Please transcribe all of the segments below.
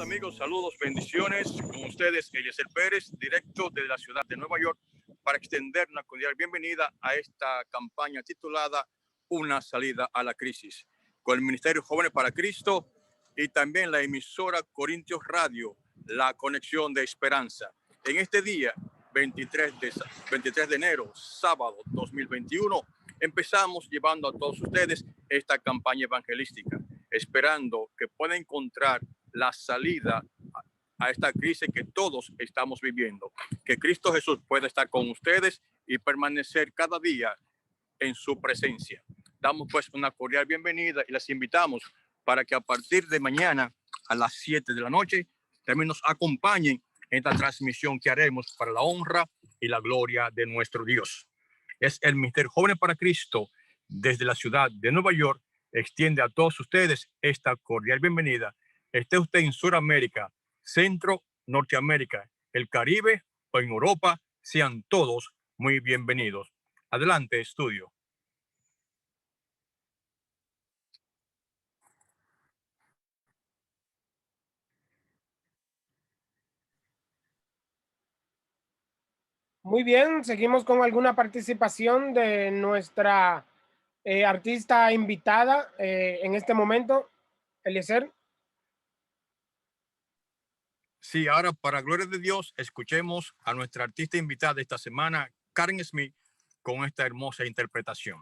amigos, saludos, bendiciones. Con ustedes, Eliezer Pérez, directo desde la ciudad de Nueva York, para extender una cordial bienvenida a esta campaña titulada Una salida a la crisis, con el Ministerio Jóvenes para Cristo y también la emisora Corintios Radio, la conexión de esperanza. En este día, 23 de enero, sábado 2021, empezamos llevando a todos ustedes esta campaña evangelística, esperando que puedan encontrar la salida a esta crisis que todos estamos viviendo. Que Cristo Jesús pueda estar con ustedes y permanecer cada día en su presencia. Damos pues una cordial bienvenida y les invitamos para que a partir de mañana a las 7 de la noche también nos acompañen en esta transmisión que haremos para la honra y la gloria de nuestro Dios. Es el Ministerio Jóvenes para Cristo desde la ciudad de Nueva York. Extiende a todos ustedes esta cordial bienvenida. Esté usted en Sudamérica, Centro, Norteamérica, el Caribe o en Europa, sean todos muy bienvenidos. Adelante, estudio. Muy bien, seguimos con alguna participación de nuestra artista invitada en este momento, Eliezer. Sí, ahora para gloria de Dios, escuchemos a nuestra artista invitada esta semana, Karen Smith, con esta hermosa interpretación.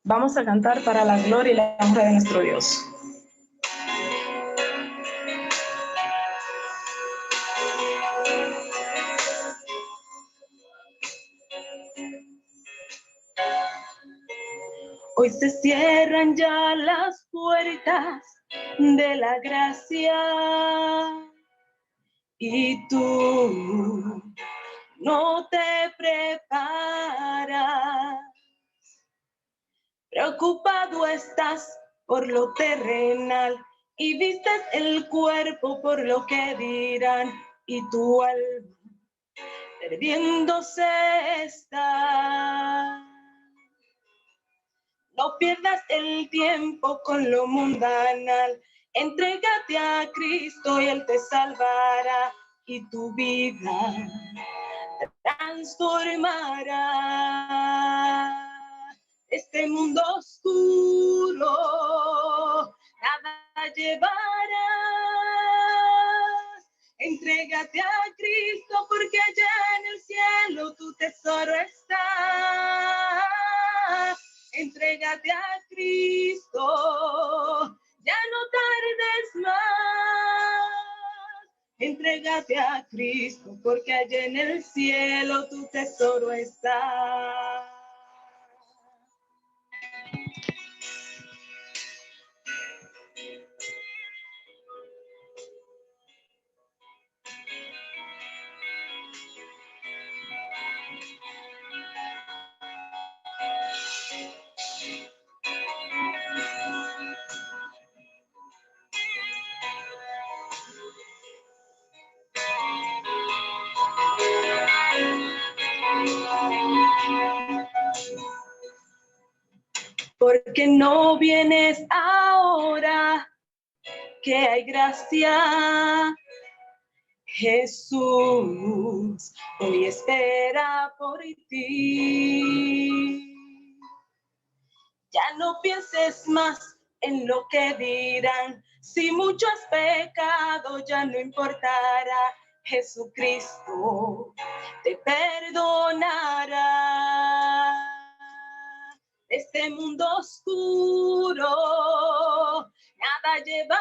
Vamos a cantar para la gloria y la honra de nuestro Dios. Hoy se cierran ya las puertas de la gracia y tú no te preparas. Preocupado estás por lo terrenal y vistes el cuerpo por lo que dirán y tu alma perdiéndose está. No pierdas el tiempo con lo mundanal, entrégate a Cristo y Él te salvará y tu vida transformará. Este mundo oscuro nada llevarás. Entrégate a Cristo porque allá en el cielo tu tesoro está. Entrégate a Cristo, ya no tardes más. Entrégate a Cristo porque allá en el cielo tu tesoro está. Porque no vienes ahora que hay gracia. Jesús hoy espera por ti. Ya no pienses más en lo que dirán. Si mucho has pecado, ya no importará. Jesucristo te perdonará. Este mundo oscuro nada llevarás.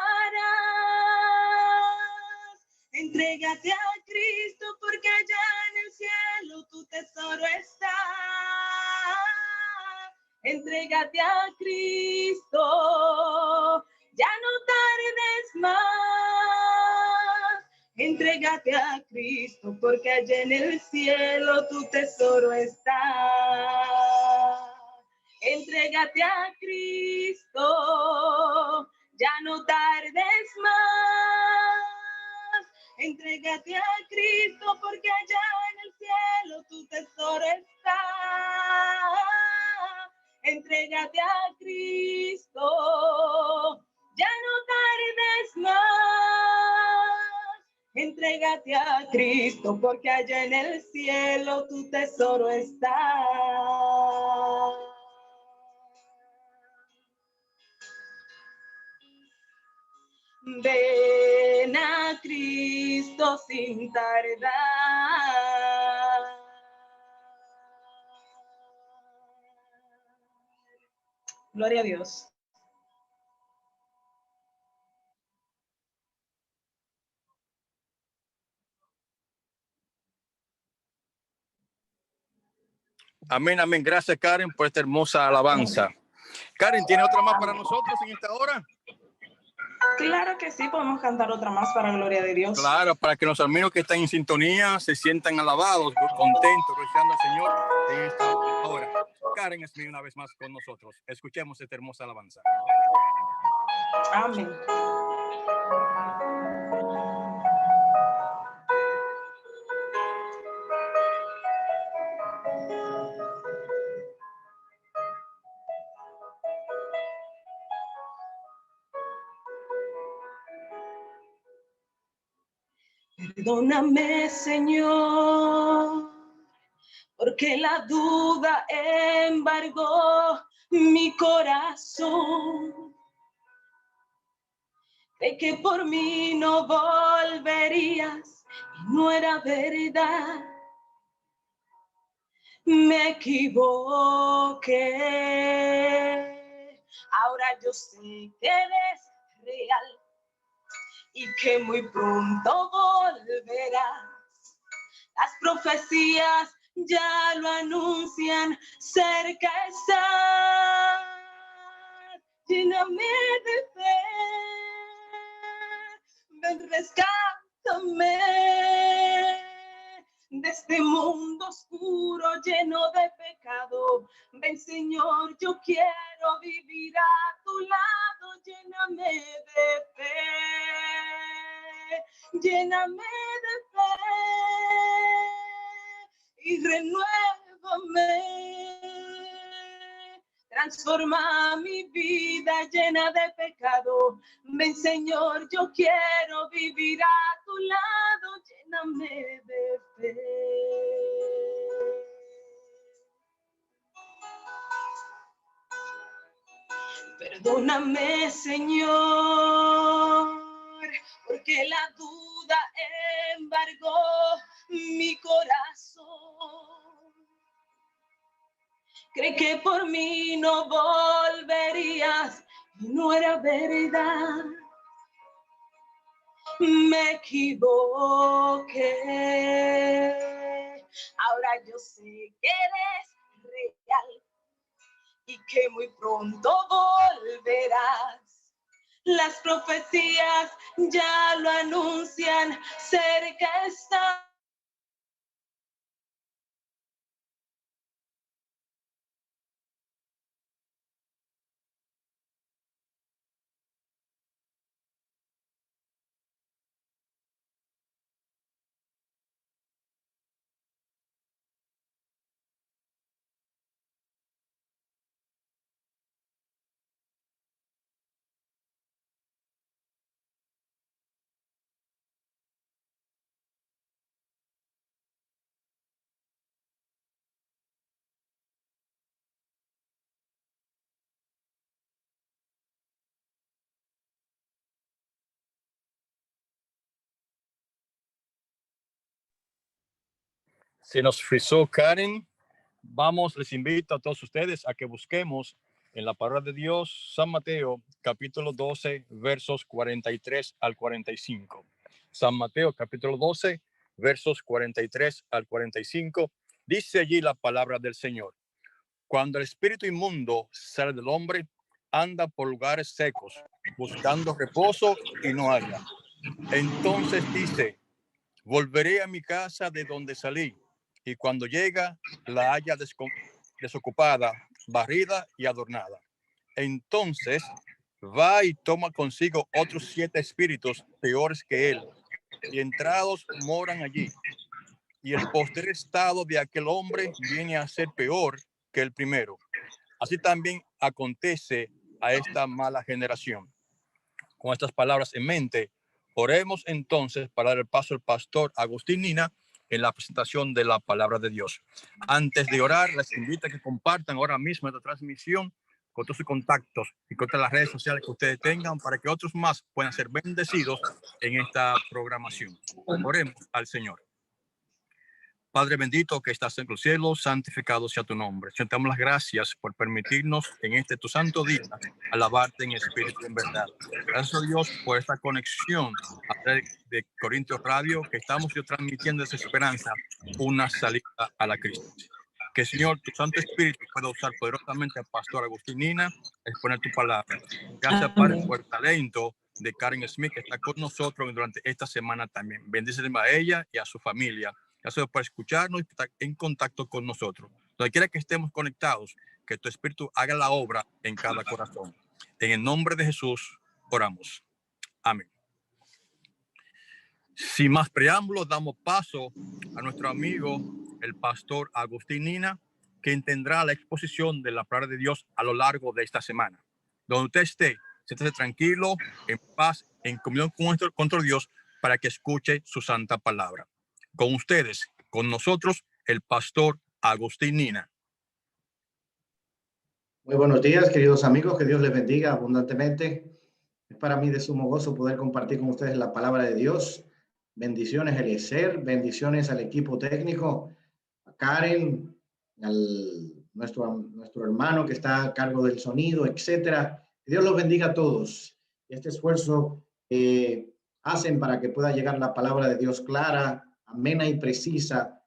Entrégate a Cristo porque allá en el cielo tu tesoro está. Entrégate a Cristo, ya no tardes más. Entrégate a Cristo porque allá en el cielo tu tesoro está. Entrégate a Cristo, ya no tardes más. Entrégate a Cristo porque allá en el cielo tu tesoro está. Entrégate a Cristo, ya no tardes más. Entrégate a Cristo, porque allá en el cielo tu tesoro está. Ven a Cristo sin tardar. Gloria a Dios. Amén, amén. Gracias, Karen, por esta hermosa alabanza. Karen, ¿tiene otra más para nosotros en esta hora? Claro que sí, podemos cantar otra más para gloria de Dios. Claro, para que los amigos que están en sintonía se sientan alabados, contentos, glorificando al Señor en esta hora. Karen es una vez más con nosotros. Escuchemos esta hermosa alabanza. Amén. Perdóname, Señor, porque la duda embargó mi corazón. Creí que por mí no volverías y no era verdad. Me equivoqué. Ahora yo sé que eres real y que muy pronto volverás. Las profecías ya lo anuncian, cerca está. Lléname de fe, ven, rescátame de este mundo oscuro lleno de pecado. Ven, Señor, yo quiero vivir a tu lado. Lléname de fe, lléname de fe y renuévame. Transforma mi vida llena de pecado. Ven, Señor, yo quiero vivir a tu lado. Lléname de fe. Perdóname, Señor, porque la duda embargó mi corazón. Creí que por mí no volverías y no era verdad. Me equivoqué. Ahora yo sé que eres real y que muy pronto volverás. Las profecías ya lo anuncian, cerca está. Se nos frizó Karen. Vamos, les invito a todos ustedes a que busquemos en la palabra de Dios San Mateo capítulo 12 versos 43 al 45. San Mateo capítulo 12 versos 43 al 45. Dice allí la palabra del Señor. Cuando el espíritu inmundo sale del hombre, anda por lugares secos, buscando reposo y no halla. Entonces dice, volveré a mi casa de donde salí. Y cuando llega, la halla desocupada, barrida y adornada. Entonces va y toma consigo otros 7 espíritus peores que él, y entrados moran allí. Y el postrer estado de aquel hombre viene a ser peor que el primero. Así también acontece a esta mala generación. Con estas palabras en mente, oremos entonces para dar el paso al pastor Agustín Nina en la presentación de la palabra de Dios. Antes de orar, les invito a que compartan ahora mismo esta transmisión con todos sus contactos y con todas las redes sociales que ustedes tengan para que otros más puedan ser bendecidos en esta programación. Oremos al Señor. Padre bendito que estás en los cielos, santificado sea tu nombre. Te damos las gracias por permitirnos en este tu santo día alabarte en espíritu y en verdad. Gracias a Dios por esta conexión a través de Corintios Radio que estamos transmitiendo esa esperanza, una salida a la crisis. Que Señor, tu Santo Espíritu pueda usar poderosamente al pastor Agustín Nina a exponer tu palabra. Gracias, Padre, por el talento de Karen Smith que está con nosotros durante esta semana también. Bendícele a ella y a su familia. Gracias por escucharnos y estar en contacto con nosotros. Donde quiera que estemos conectados, que tu Espíritu haga la obra en cada corazón. En el nombre de Jesús oramos. Amén. Sin más preámbulos, damos paso a nuestro amigo, el pastor Agustín Nina, quien tendrá la exposición de la palabra de Dios a lo largo de esta semana. Donde usted esté, siéntese tranquilo, en paz, en comunión con nuestro Dios, para que escuche su santa palabra. Con ustedes, con nosotros, el pastor Agustín Nina. Muy buenos días, queridos amigos, que Dios les bendiga abundantemente. Es para mí de sumo gozo poder compartir con ustedes la palabra de Dios. Bendiciones, Eliezer, bendiciones al equipo técnico, a Karen, nuestro hermano que está a cargo del sonido, etcétera. Que Dios los bendiga a todos. Este esfuerzo hacen para que pueda llegar la palabra de Dios clara, amena y precisa.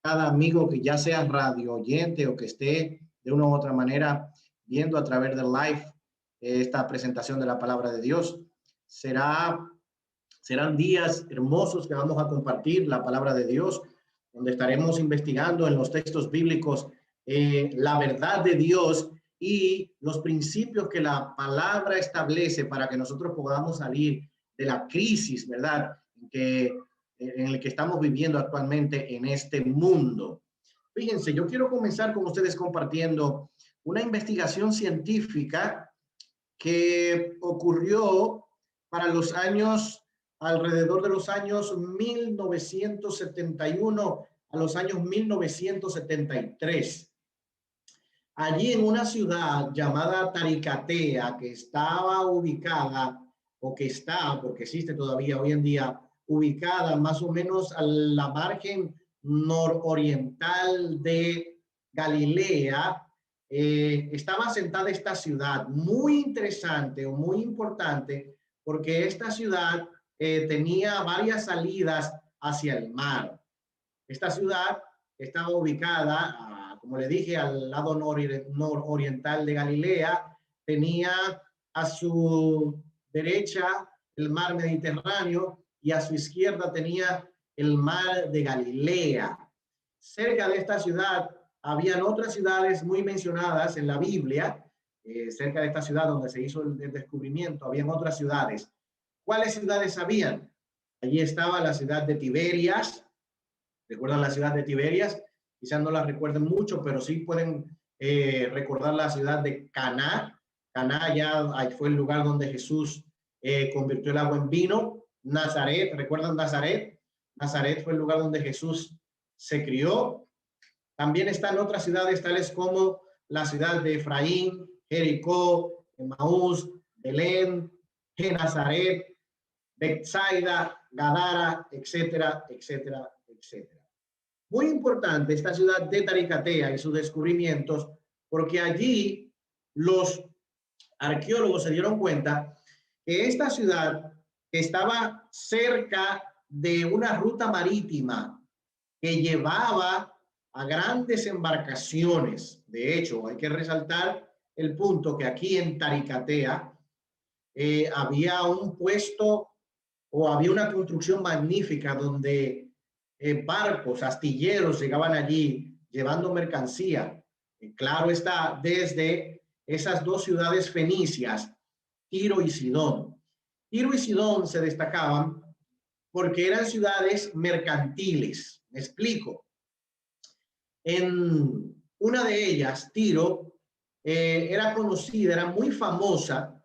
Cada amigo que ya sea radio oyente o que esté de una u otra manera viendo a través del live esta presentación de la palabra de Dios, serán días hermosos que vamos a compartir la palabra de Dios, donde estaremos investigando en los textos bíblicos la verdad de Dios y los principios que la palabra establece para que nosotros podamos salir de la crisis, ¿verdad?, en el que estamos viviendo actualmente en este mundo. Fíjense, yo quiero comenzar con ustedes compartiendo una investigación científica que ocurrió para los años, alrededor de los años 1971 a los años 1973. Allí en una ciudad llamada Taricatea, que estaba ubicada, o que está, porque existe todavía hoy en día, ubicada más o menos a la margen nororiental de Galilea, estaba asentada esta ciudad muy interesante o muy importante porque esta ciudad tenía varias salidas hacia el mar. Esta ciudad estaba ubicada, como le dije, al lado nororiental de Galilea, tenía a su derecha el mar Mediterráneo y a su izquierda tenía el mar de Galilea. Cerca de esta ciudad habían otras ciudades muy mencionadas en la Biblia. Cerca de esta ciudad donde se hizo el descubrimiento, habían otras ciudades. ¿Cuáles ciudades habían? Allí estaba la ciudad de Tiberias. ¿Recuerdan la ciudad de Tiberias? Quizás no la recuerden mucho, pero sí pueden recordar la ciudad de Caná. Caná ya fue el lugar donde Jesús convirtió el agua en vino. Nazaret, ¿recuerdan Nazaret? Nazaret fue el lugar donde Jesús se crió. También están otras ciudades tales como la ciudad de Efraín, Jericó, Emaús, Belén, Genazaret, Betsaida, Gadara, etcétera, etcétera, etcétera. Muy importante esta ciudad de Taricatea y sus descubrimientos, porque allí los arqueólogos se dieron cuenta que esta ciudad estaba cerca de una ruta marítima que llevaba a grandes embarcaciones. De hecho, hay que resaltar el punto que aquí en Taricatea había un puesto o había una construcción magnífica donde barcos, astilleros llegaban allí llevando mercancía. Claro está, desde esas dos ciudades fenicias, Tiro y Sidón. Tiro y Sidón se destacaban porque eran ciudades mercantiles. Me explico. En una de ellas, Tiro, era conocida, era muy famosa,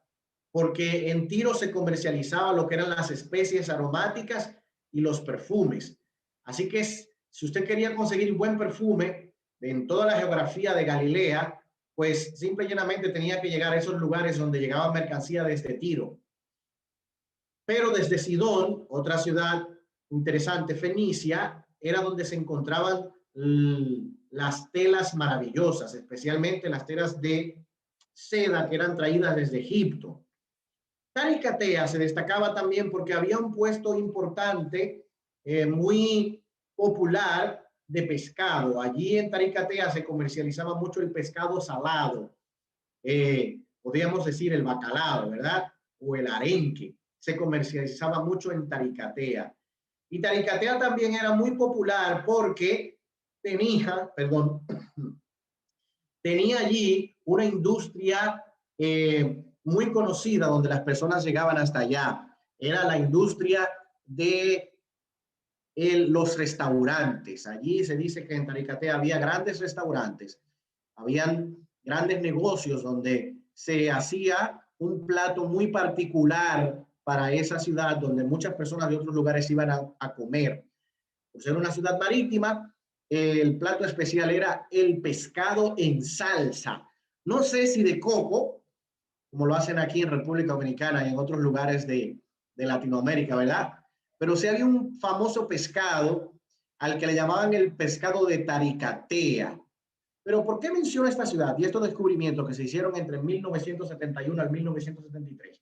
porque en Tiro se comercializaba lo que eran las especies aromáticas y los perfumes. Así que si usted quería conseguir buen perfume en toda la geografía de Galilea, pues simple y llanamente tenía que llegar a esos lugares donde llegaba mercancía desde Tiro. Pero desde Sidón, otra ciudad interesante, Fenicia, era donde se encontraban las telas maravillosas, especialmente las telas de seda que eran traídas desde Egipto. Taricatea se destacaba también porque había un puesto importante, muy popular, de pescado. Allí en Taricatea se comercializaba mucho el pescado salado, podríamos decir el bacalao, ¿verdad? O el arenque. Se comercializaba mucho en Taricatea. Y Taricatea también era muy popular porque tenía allí una industria muy conocida donde las personas llegaban hasta allá. Era la industria de los restaurantes. Allí se dice que en Taricatea había grandes restaurantes, habían grandes negocios donde se hacía un plato muy particular para esa ciudad, donde muchas personas de otros lugares iban a comer. Por ser una ciudad marítima, el plato especial era el pescado en salsa. No sé si de coco, como lo hacen aquí en República Dominicana y en otros lugares de Latinoamérica, ¿verdad? Pero sí había un famoso pescado al que le llamaban el pescado de Taricatea. Pero ¿por qué menciono esta ciudad y estos descubrimientos que se hicieron entre 1971 al 1973?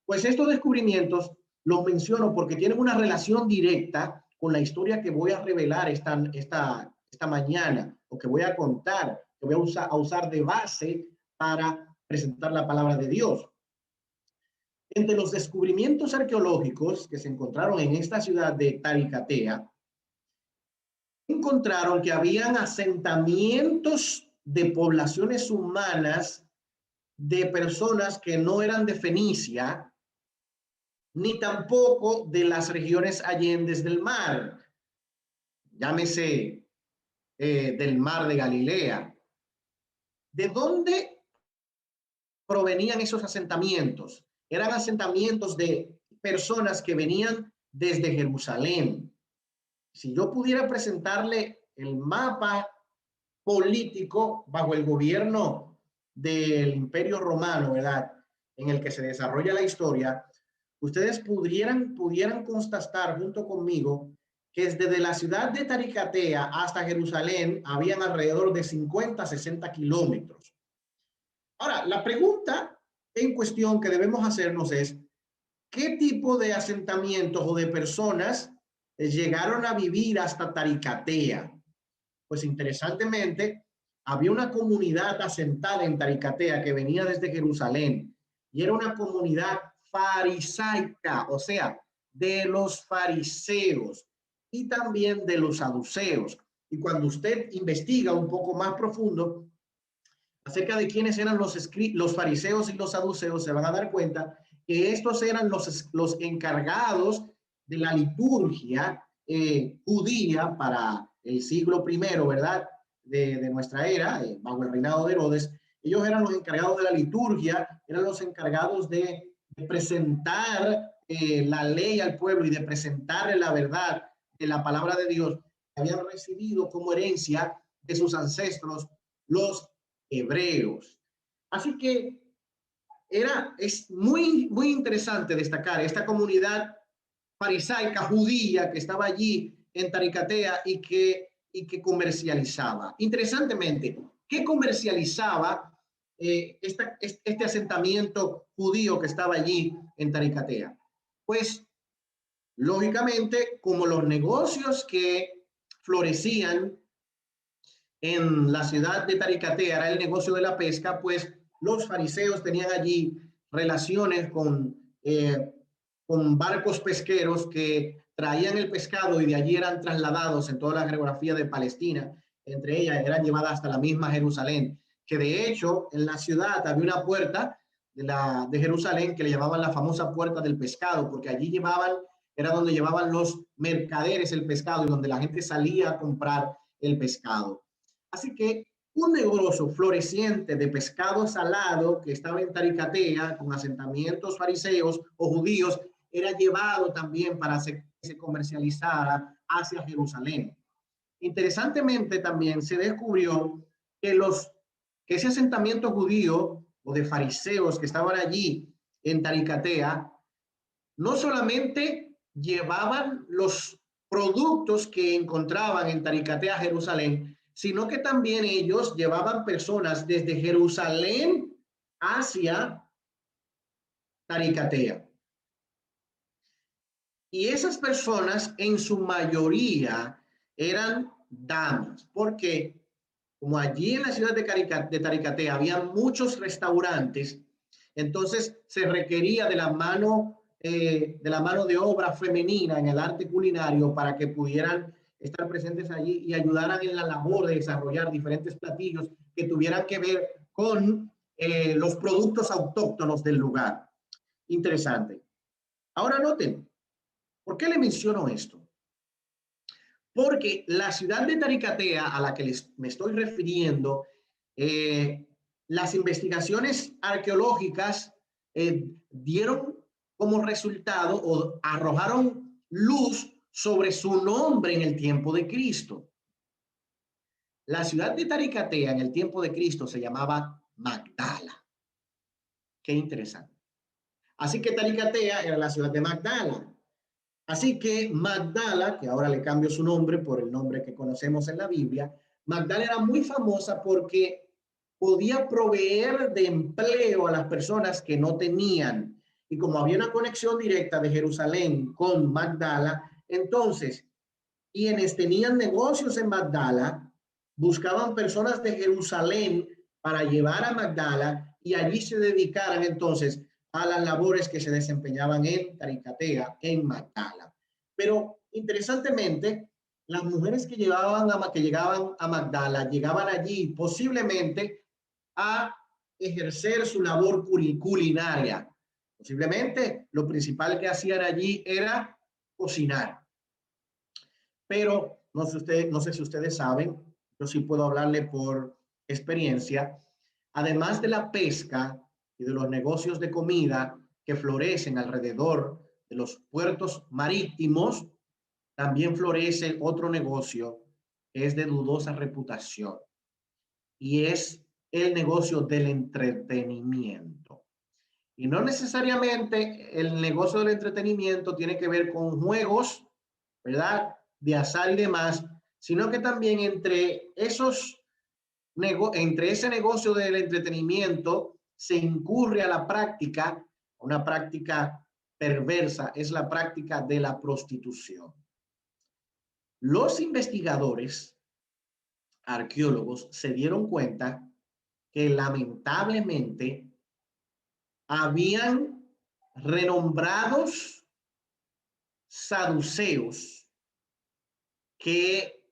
Pues estos descubrimientos los menciono porque tienen una relación directa con la historia que voy a revelar esta mañana, o que voy a contar, que voy a usar de base para presentar la palabra de Dios. Entre los descubrimientos arqueológicos que se encontraron en esta ciudad de Taricatea, encontraron que habían asentamientos de poblaciones humanas de personas que no eran de Fenicia, ni tampoco de las regiones allendez del mar, llámese del mar de Galilea. ¿De dónde provenían esos asentamientos? Eran asentamientos de personas que venían desde Jerusalén. Si yo pudiera presentarle el mapa político bajo el gobierno del Imperio Romano, ¿verdad?, en el que se desarrolla la historia, ustedes pudieran constatar junto conmigo que desde la ciudad de Taricatea hasta Jerusalén habían alrededor de 50, 60 kilómetros. Ahora, la pregunta en cuestión que debemos hacernos es, ¿qué tipo de asentamientos o de personas llegaron a vivir hasta Taricatea? Pues interesantemente, había una comunidad asentada en Taricatea que venía desde Jerusalén, y era una comunidad farisaica, o sea, de los fariseos y también de los saduceos. Y cuando usted investiga un poco más profundo acerca de quiénes eran los fariseos y los saduceos, se van a dar cuenta que estos eran los encargados de la liturgia judía para el siglo I, ¿verdad?, de nuestra era, bajo el reinado de Herodes. Ellos eran los encargados de la liturgia, eran los encargados de presentar la ley al pueblo y de presentarle la verdad de la palabra de Dios que habían recibido como herencia de sus ancestros, los hebreos. Así que es muy interesante destacar esta comunidad farisaica judía que estaba allí en Taricatea y que comercializaba. Interesantemente, ¿qué comercializaba este asentamiento judío que estaba allí en Taricatea? Pues, lógicamente, como los negocios que florecían en la ciudad de Taricatea era el negocio de la pesca, pues los fariseos tenían allí relaciones con barcos pesqueros que traían el pescado y de allí eran trasladados en toda la geografía de Palestina. Entre ellas eran llevadas hasta la misma Jerusalén, que de hecho en la ciudad había una puerta de Jerusalén que le llamaban la famosa puerta del pescado, porque allí era donde llevaban los mercaderes el pescado y donde la gente salía a comprar el pescado. Así que Un negocio floreciente de pescado salado que estaba en Taricatea, con asentamientos fariseos o judíos, era llevado también para que se comercializara hacia Jerusalén. Interesantemente, también se descubrió que ese asentamiento judío o de fariseos que estaban allí en Taricatea, no solamente llevaban los productos que encontraban en Taricatea, Jerusalén, sino que también ellos llevaban personas desde Jerusalén hacia Taricatea. Y esas personas en su mayoría eran damas, porque como allí en la ciudad de Taricatea había muchos restaurantes, entonces se requería de la mano de obra femenina en el arte culinario para que pudieran estar presentes allí y ayudaran en la labor de desarrollar diferentes platillos que tuvieran que ver con los productos autóctonos del lugar. Interesante. Ahora noten, ¿por qué le menciono esto? Porque la ciudad de Taricatea, a la que me estoy refiriendo, las investigaciones arqueológicas dieron como resultado o arrojaron luz sobre su nombre en el tiempo de Cristo. La ciudad de Taricatea en el tiempo de Cristo se llamaba Magdala. Qué interesante. Así que Taricatea era la ciudad de Magdala. Así que Magdala, que ahora le cambio su nombre por el nombre que conocemos en la Biblia, Magdala era muy famosa porque podía proveer de empleo a las personas que no tenían. Y como había una conexión directa de Jerusalén con Magdala, entonces quienes tenían negocios en Magdala buscaban personas de Jerusalén para llevar a Magdala y allí se dedicaran entonces a las labores que se desempeñaban en Taricatea, en Magdala. Pero interesantemente, las mujeres que llegaban a Magdala llegaban allí posiblemente a ejercer su labor culinaria. Posiblemente lo principal que hacían allí era cocinar. Pero no sé si ustedes saben, yo sí puedo hablarle por experiencia, además de la pesca y de los negocios de comida que florecen alrededor de los puertos marítimos, también florece otro negocio que es de dudosa reputación y es el negocio del entretenimiento. Y no necesariamente el negocio del entretenimiento tiene que ver con juegos, ¿verdad?, de azar y demás, sino que también entre ese negocio del entretenimiento se incurre a la práctica, una práctica perversa, es la práctica de la prostitución. Los investigadores, arqueólogos, se dieron cuenta que lamentablemente habían renombrados saduceos que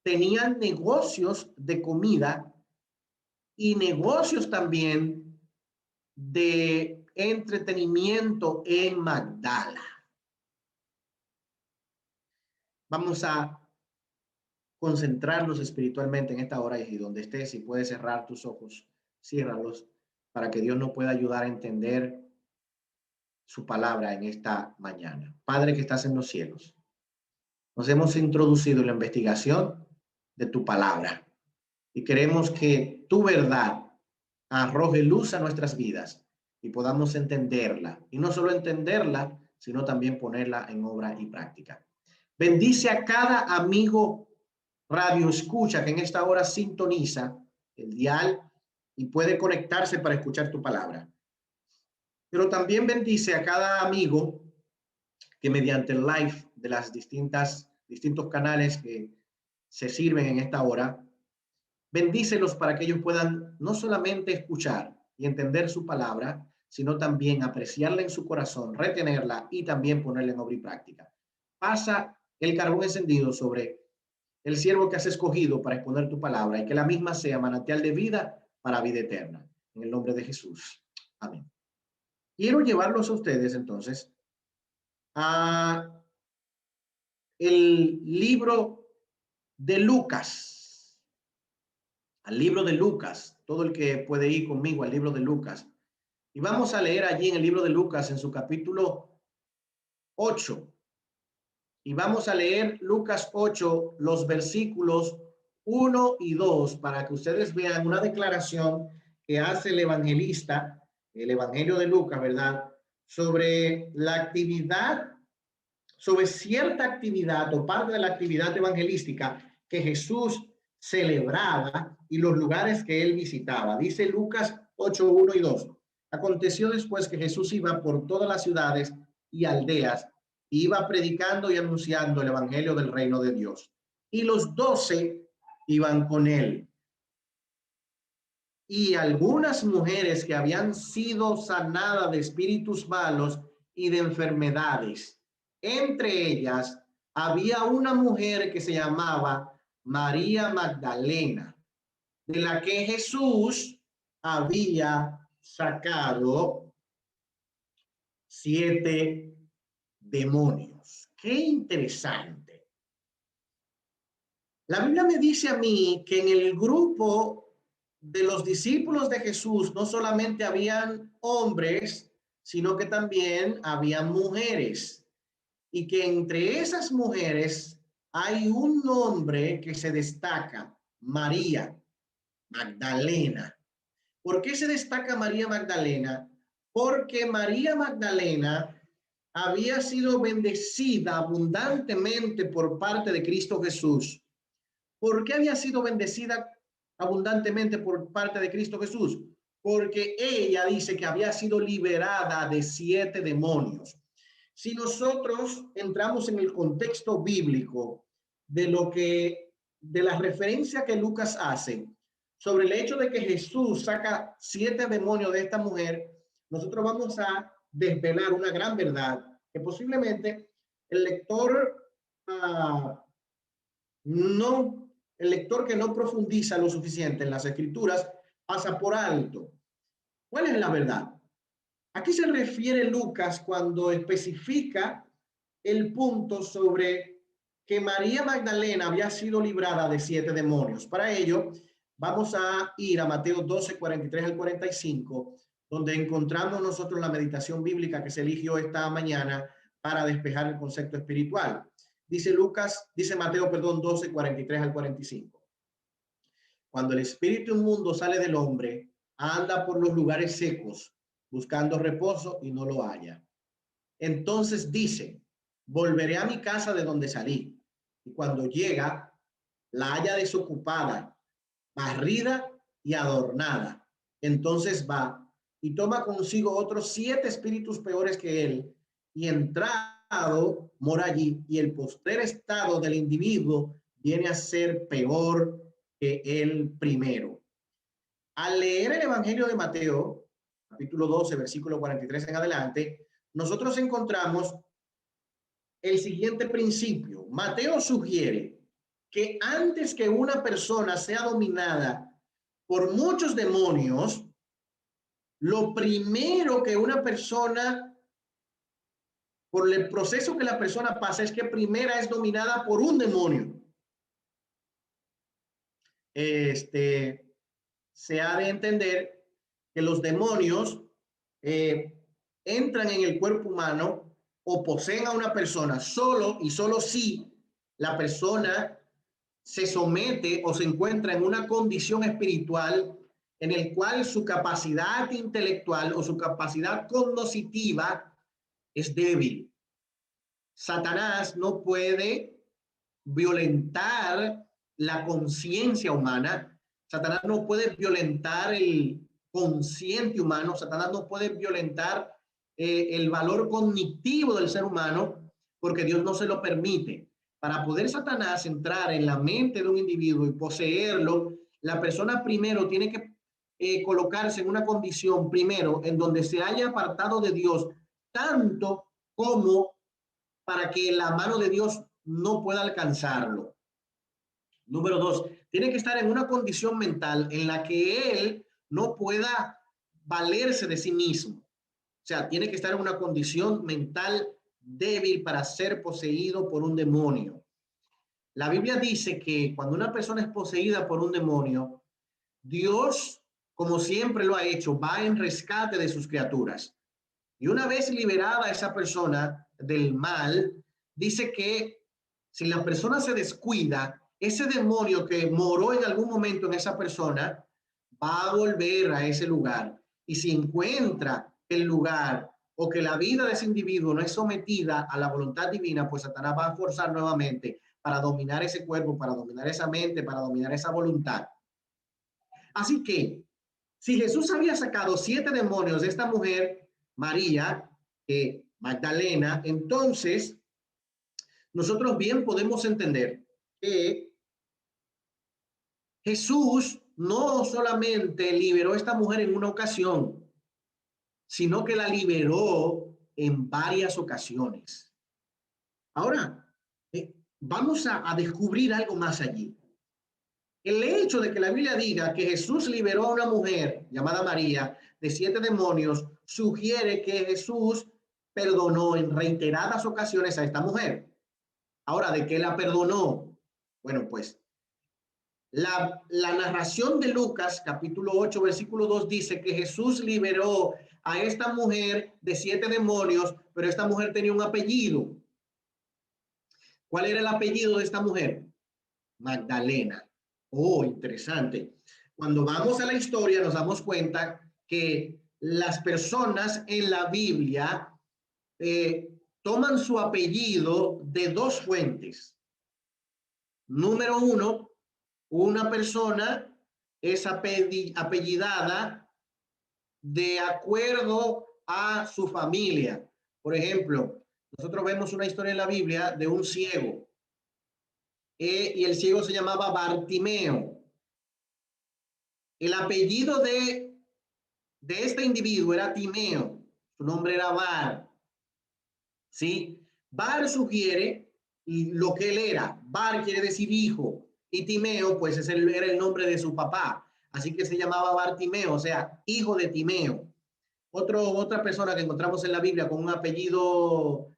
tenían negocios de comida y negocios también de entretenimiento en Magdala. Vamos a concentrarnos espiritualmente en esta hora y donde estés, si puedes cerrar tus ojos, ciérralos para que Dios nos pueda ayudar a entender su palabra en esta mañana. Padre que estás en los cielos, nos hemos introducido en la investigación de tu palabra y queremos que tu verdad arroje luz a nuestras vidas y podamos entenderla. Y no solo entenderla, sino también ponerla en obra y práctica. Bendice a cada amigo radio escucha que en esta hora sintoniza el dial y puede conectarse para escuchar tu palabra. Pero también bendice a cada amigo que mediante el live de las distintos canales que se sirven en esta hora, bendícelos para que ellos puedan no solamente escuchar y entender su palabra, sino también apreciarla en su corazón, retenerla y también ponerla en obra y práctica. Pasa el carbón encendido sobre el siervo que has escogido para exponer tu palabra y que la misma sea manantial de vida para vida eterna. En el nombre de Jesús. Amén. Quiero llevarlos a ustedes entonces a el libro de Lucas. al libro de Lucas, todo el que puede ir conmigo al libro de Lucas. Y vamos a leer allí en el libro de Lucas, en su capítulo 8. Y vamos a leer Lucas 8, los versículos 1 y 2, para que ustedes vean una declaración que hace el evangelista, el evangelio de Lucas, ¿verdad? Sobre la actividad, sobre cierta actividad o parte de la actividad evangelística que Jesús celebraba y los lugares que él visitaba. Dice Lucas 8, 1 y 2. Aconteció después que Jesús iba por todas las ciudades y aldeas, iba predicando y anunciando el evangelio del reino de Dios. Y los 12 iban con él. Y algunas mujeres que habían sido sanadas de espíritus malos y de enfermedades. Entre ellas había una mujer que se llamaba María Magdalena, de la que Jesús había sacado 7 demonios. Qué interesante. La Biblia me dice a mí que en el grupo de los discípulos de Jesús no solamente habían hombres, sino que también habían mujeres. Y que entre esas mujeres hay un nombre que se destaca, María Magdalena. ¿Por qué se destaca María Magdalena? Porque María Magdalena había sido bendecida abundantemente por parte de Cristo Jesús. ¿Por qué había sido bendecida abundantemente por parte de Cristo Jesús? Porque ella dice que había sido liberada de 7 demonios. Si nosotros entramos en el contexto bíblico de la referencia que Lucas hace sobre el hecho de que Jesús saca 7 demonios de esta mujer, nosotros vamos a desvelar una gran verdad que posiblemente el lector el lector que no profundiza lo suficiente en las escrituras pasa por alto. ¿Cuál es la verdad? ¿A qué se refiere Lucas cuando especifica el punto sobre que María Magdalena había sido librada de 7 demonios? Para ello, vamos a ir a Mateo 12, 43 al 45, donde encontramos nosotros la meditación bíblica que se eligió esta mañana para despejar el concepto espiritual. Dice Mateo 12, 43 al 45. Cuando el espíritu inmundo sale del hombre, anda por los lugares secos, buscando reposo y no lo halla. Entonces dice, volveré a mi casa de donde salí. Y cuando llega, la halla desocupada, barrida y adornada. Entonces va y toma consigo otros 7 espíritus peores que él, y entrado mora allí, y el postrer estado del individuo viene a ser peor que el primero. Al leer el Evangelio de Mateo, capítulo 12, versículo 43 en adelante, nosotros encontramos el siguiente principio. Mateo sugiere que antes que una persona sea dominada por muchos demonios, lo primero que una persona, por el proceso que la persona pasa, es que primera es dominada por un demonio. Se ha de entender que los demonios entran en el cuerpo humano o poseen a una persona solo y solo si la persona se somete o se encuentra en una condición espiritual en el cual su capacidad intelectual o su capacidad cognitiva es débil. Satanás no puede violentar la conciencia humana. Satanás no puede violentar el consciente humano. Satanás no puede violentar el valor cognitivo del ser humano, porque Dios no se lo permite. Para poder Satanás entrar en la mente de un individuo y poseerlo, la persona primero tiene que colocarse en una condición primero en donde se haya apartado de Dios, tanto como para que la mano de Dios no pueda alcanzarlo. Número 2, tiene que estar en una condición mental en la que él no pueda valerse de sí mismo. O sea, tiene que estar en una condición mental débil para ser poseído por un demonio. La Biblia dice que cuando una persona es poseída por un demonio, Dios, como siempre lo ha hecho, va en rescate de sus criaturas. Y una vez liberada esa persona del mal, dice que si la persona se descuida, ese demonio que moró en algún momento en esa persona va a volver a ese lugar. Y si encuentra el lugar o que la vida de ese individuo no es sometida a la voluntad divina, pues Satanás va a forzar nuevamente para dominar ese cuerpo, para dominar esa mente, para dominar esa voluntad. Así que, si Jesús había sacado 7 demonios de esta mujer, María, Magdalena, entonces nosotros bien podemos entender que Jesús no solamente liberó a esta mujer en una ocasión, sino que la liberó en varias ocasiones. Ahora, vamos a descubrir algo más allí. El hecho de que la Biblia diga que Jesús liberó a una mujer llamada María de 7 demonios sugiere que Jesús perdonó en reiteradas ocasiones a esta mujer. Ahora, ¿de qué la perdonó? Bueno, pues la narración de Lucas, capítulo 8, versículo 2, dice que Jesús liberó a esta mujer de 7 demonios, pero esta mujer tenía un apellido. ¿Cuál era el apellido de esta mujer? Magdalena. Oh, interesante. Cuando vamos a la historia nos damos cuenta que las personas en la Biblia toman su apellido de 2 fuentes. Número 1, una persona es apellidada de acuerdo a su familia. Por ejemplo, nosotros vemos una historia en la Biblia de un ciego. Y el ciego se llamaba Bartimeo. El apellido de este individuo era Timeo. Su nombre era Bar. ¿Sí? Bar sugiere lo que él era. Bar quiere decir hijo. Y Timeo, pues era el nombre de su papá. Así que se llamaba Bartimeo, o sea, hijo de Timeo. Otra persona que encontramos en la Biblia con un apellido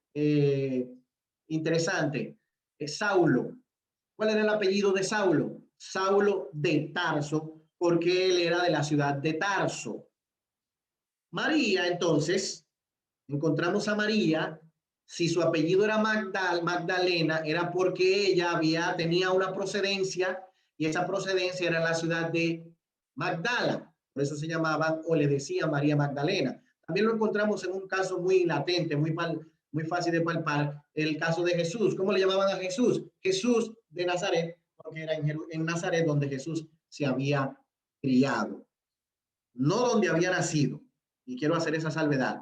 interesante es Saulo. ¿Cuál era el apellido de Saulo? Saulo de Tarso, porque él era de la ciudad de Tarso. María, entonces, encontramos a María, si su apellido era Magdalena, era porque ella tenía una procedencia, y esa procedencia era la ciudad de Magdala. Por eso se llamaba o le decía María Magdalena. También lo encontramos en un caso muy latente, muy fácil de palpar, el caso de Jesús. ¿Cómo le llamaban a Jesús? Jesús de Nazaret, porque era en Nazaret donde Jesús se había criado, no donde había nacido. Y quiero hacer esa salvedad.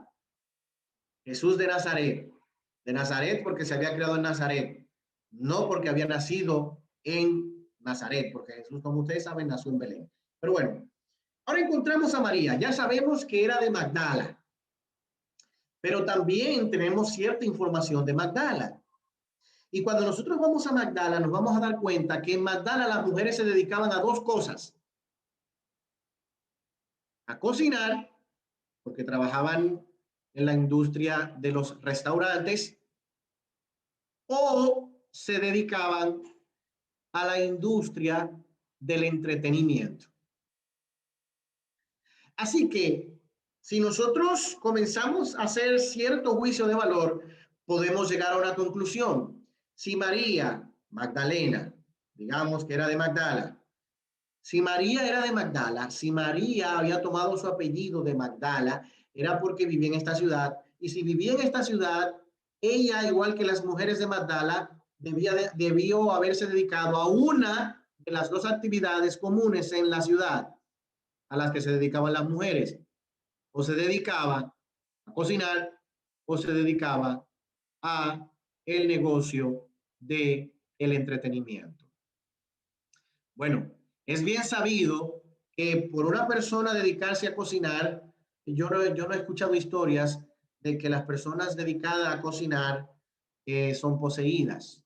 Jesús de Nazaret porque se había criado en Nazaret, no porque había nacido en Nazaret, porque Jesús, como ustedes saben, nació en Belén. Pero bueno, ahora encontramos a María. Ya sabemos que era de Magdala, pero también tenemos cierta información de Magdala. Y cuando nosotros vamos a Magdala, nos vamos a dar cuenta que en Magdala las mujeres se dedicaban a 2 cosas. A cocinar, porque trabajaban en la industria de los restaurantes, o se dedicaban a la industria del entretenimiento. Así que, si nosotros comenzamos a hacer cierto juicio de valor, podemos llegar a una conclusión. Si María Magdalena, digamos que era de Magdala, si María era de Magdala, si María había tomado su apellido de Magdala, era porque vivía en esta ciudad. Y si vivía en esta ciudad, ella, igual que las mujeres de Magdala, debió haberse dedicado a una de las 2 actividades comunes en la ciudad a las que se dedicaban las mujeres. O se dedicaba a cocinar o se dedicaba a el negocio de el entretenimiento. Bueno, es bien sabido que por una persona dedicarse a cocinar, yo no he escuchado historias de que las personas dedicadas a cocinar son poseídas.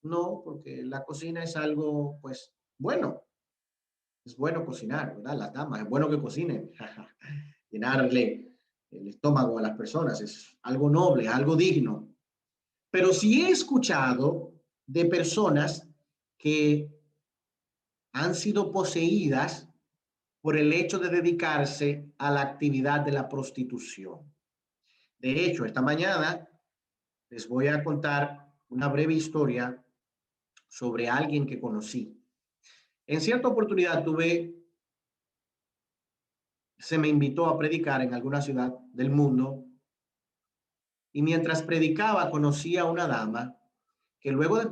No, porque la cocina es algo, pues, bueno. Es bueno cocinar, ¿verdad? Las damas, es bueno que cocinen. Llenarle el estómago a las personas es algo noble, algo digno. Pero sí he escuchado de personas que han sido poseídas por el hecho de dedicarse a la actividad de la prostitución. De hecho, esta mañana les voy a contar una breve historia sobre alguien que conocí. En cierta oportunidad se me invitó a predicar en alguna ciudad del mundo y mientras predicaba conocí a una dama que luego de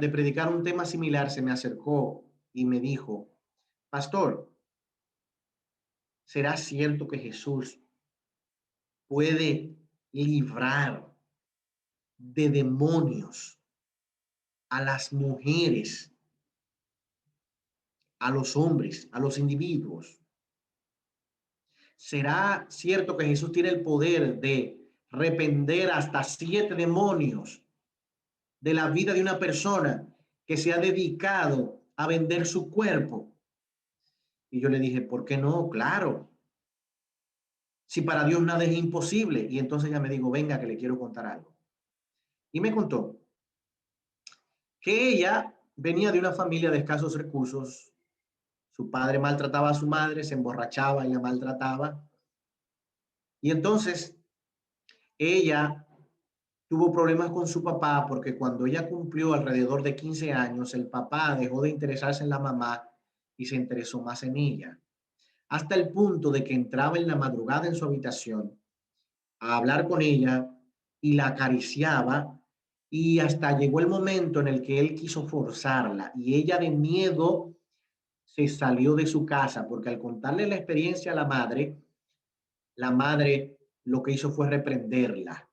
predicar un tema similar se me acercó y me dijo, pastor, ¿será cierto que Jesús puede librar de demonios a las mujeres, a los hombres, a los individuos? ¿Será cierto que Jesús tiene el poder de reprender hasta 7 demonios de la vida de una persona que se ha dedicado a vender su cuerpo? Y yo le dije, ¿por qué no? Claro. Si para Dios nada es imposible. Y entonces ella me dijo, venga, que le quiero contar algo. Y me contó que ella venía de una familia de escasos recursos. Su padre maltrataba a su madre, se emborrachaba y la maltrataba. Y entonces ella tuvo problemas con su papá porque cuando ella cumplió alrededor de 15 años, el papá dejó de interesarse en la mamá y se interesó más en ella. Hasta el punto de que entraba en la madrugada en su habitación a hablar con ella y la acariciaba, y hasta llegó el momento en el que él quiso forzarla y ella de miedo se salió de su casa porque al contarle la experiencia a la madre lo que hizo fue reprenderla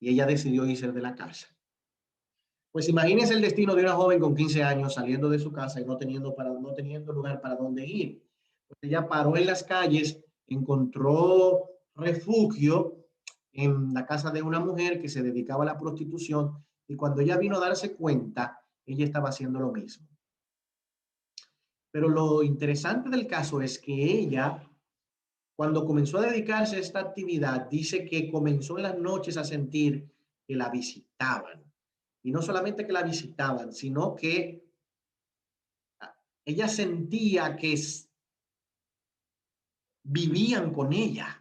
y ella decidió irse de la casa. Pues imagínense el destino de una joven con 15 años saliendo de su casa y no teniendo lugar para dónde ir. Pues ella paró en las calles, encontró refugio en la casa de una mujer que se dedicaba a la prostitución y cuando ella vino a darse cuenta, ella estaba haciendo lo mismo. Pero lo interesante del caso es que ella, cuando comenzó a dedicarse a esta actividad, dice que comenzó en las noches a sentir que la visitaban. Y no solamente que la visitaban, sino que ella sentía que vivían con ella.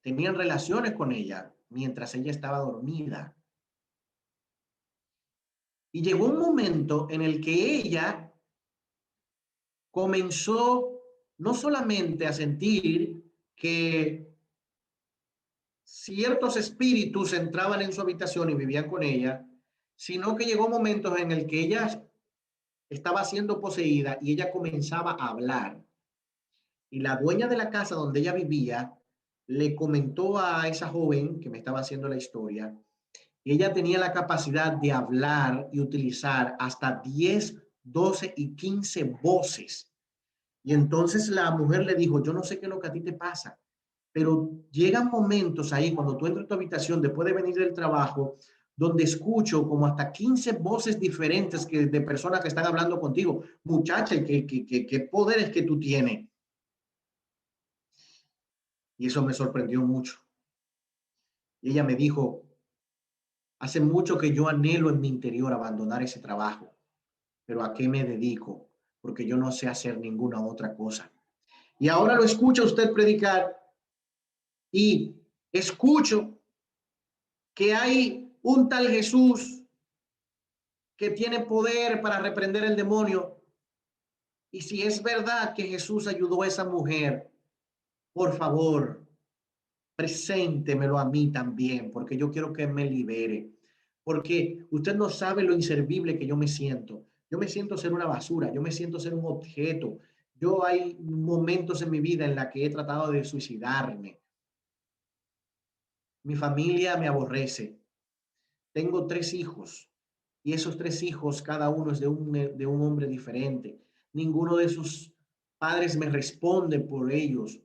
Tenían relaciones con ella mientras ella estaba dormida. Y llegó un momento en el que ella comenzó no solamente a sentir que ciertos espíritus entraban en su habitación y vivían con ella, sino que llegó momentos en el que ella estaba siendo poseída y ella comenzaba a hablar. Y la dueña de la casa donde ella vivía le comentó a esa joven que me estaba haciendo la historia, y ella tenía la capacidad de hablar y utilizar hasta 10, 12 y 15 voces. Y entonces la mujer le dijo, yo no sé qué es lo que a ti te pasa, pero llegan momentos ahí cuando tú entras a tu habitación después de venir del trabajo, donde escucho como hasta 15 voces diferentes de personas que están hablando contigo. Muchacha, ¿qué poderes que tú tienes? Y eso me sorprendió mucho. Y ella me dijo, hace mucho que yo anhelo en mi interior abandonar ese trabajo, pero ¿a qué me dedico? Porque yo no sé hacer ninguna otra cosa. Y ahora lo escucha usted predicar y escucho que hay un tal Jesús que tiene poder para reprender el demonio. Y si es verdad que Jesús ayudó a esa mujer, por favor, preséntemelo a mí también, porque yo quiero que me libere. Porque usted no sabe lo inservible que yo me siento. Yo me siento ser una basura, yo me siento ser un objeto. Yo hay momentos en mi vida en la que he tratado de suicidarme. Mi familia me aborrece. Tengo 3 hijos y esos 3 hijos, cada uno es de un hombre diferente. Ninguno de sus padres me responde por ellos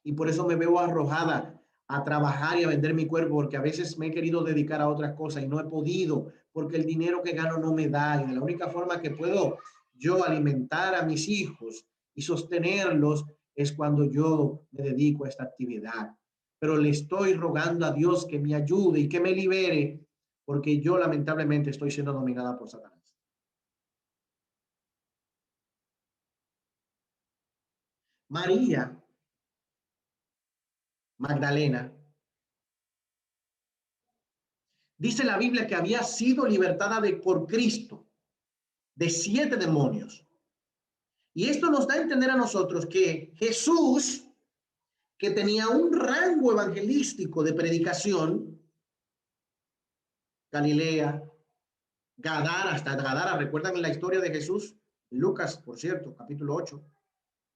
y por eso me veo arrojada a trabajar y a vender mi cuerpo, porque a veces me he querido dedicar a otras cosas y no he podido porque el dinero que gano no me da, y de la única forma que puedo yo alimentar a mis hijos y sostenerlos es cuando yo me dedico a esta actividad. Pero le estoy rogando a Dios que me ayude y que me libere, porque yo lamentablemente estoy siendo dominada por Satanás. María Magdalena, dice la Biblia que había sido libertada por Cristo de 7 demonios. Y esto nos da a entender a nosotros que Jesús, que tenía un rango evangelístico de predicación, Galilea, Gadara, hasta Gadara, ¿recuerdan la historia de Jesús? Lucas, por cierto, capítulo 8,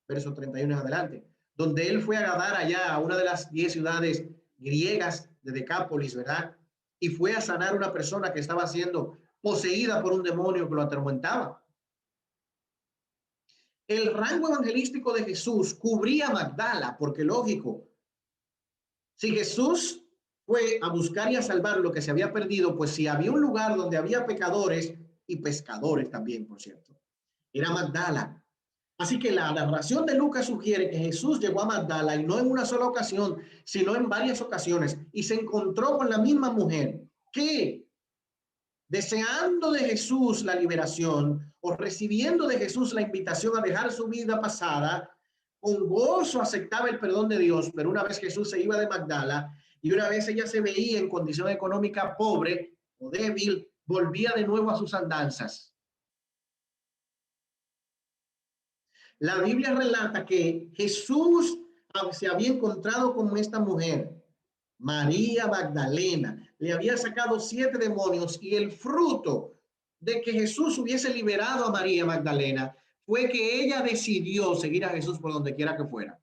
verso 31 en adelante, donde él fue a Gadara, allá a una de las 10 ciudades griegas de Decápolis, ¿verdad? Y fue a sanar a una persona que estaba siendo poseída por un demonio que lo atormentaba. El rango evangelístico de Jesús cubría Magdala, porque lógico, si Jesús fue a buscar y a salvar lo que se había perdido, pues si había un lugar donde había pecadores y pescadores también, por cierto, era Magdala. Así que la narración de Lucas sugiere que Jesús llegó a Magdala y no en una sola ocasión, sino en varias ocasiones, y se encontró con la misma mujer que, deseando de Jesús la liberación o recibiendo de Jesús la invitación a dejar su vida pasada, con gozo aceptaba el perdón de Dios. Pero una vez Jesús se iba de Magdala y una vez ella se veía en condición económica pobre o débil, volvía de nuevo a sus andanzas. La Biblia relata que Jesús se había encontrado con esta mujer, María Magdalena, le había sacado 7 demonios, y el fruto de que Jesús hubiese liberado a María Magdalena fue que ella decidió seguir a Jesús por donde quiera que fuera.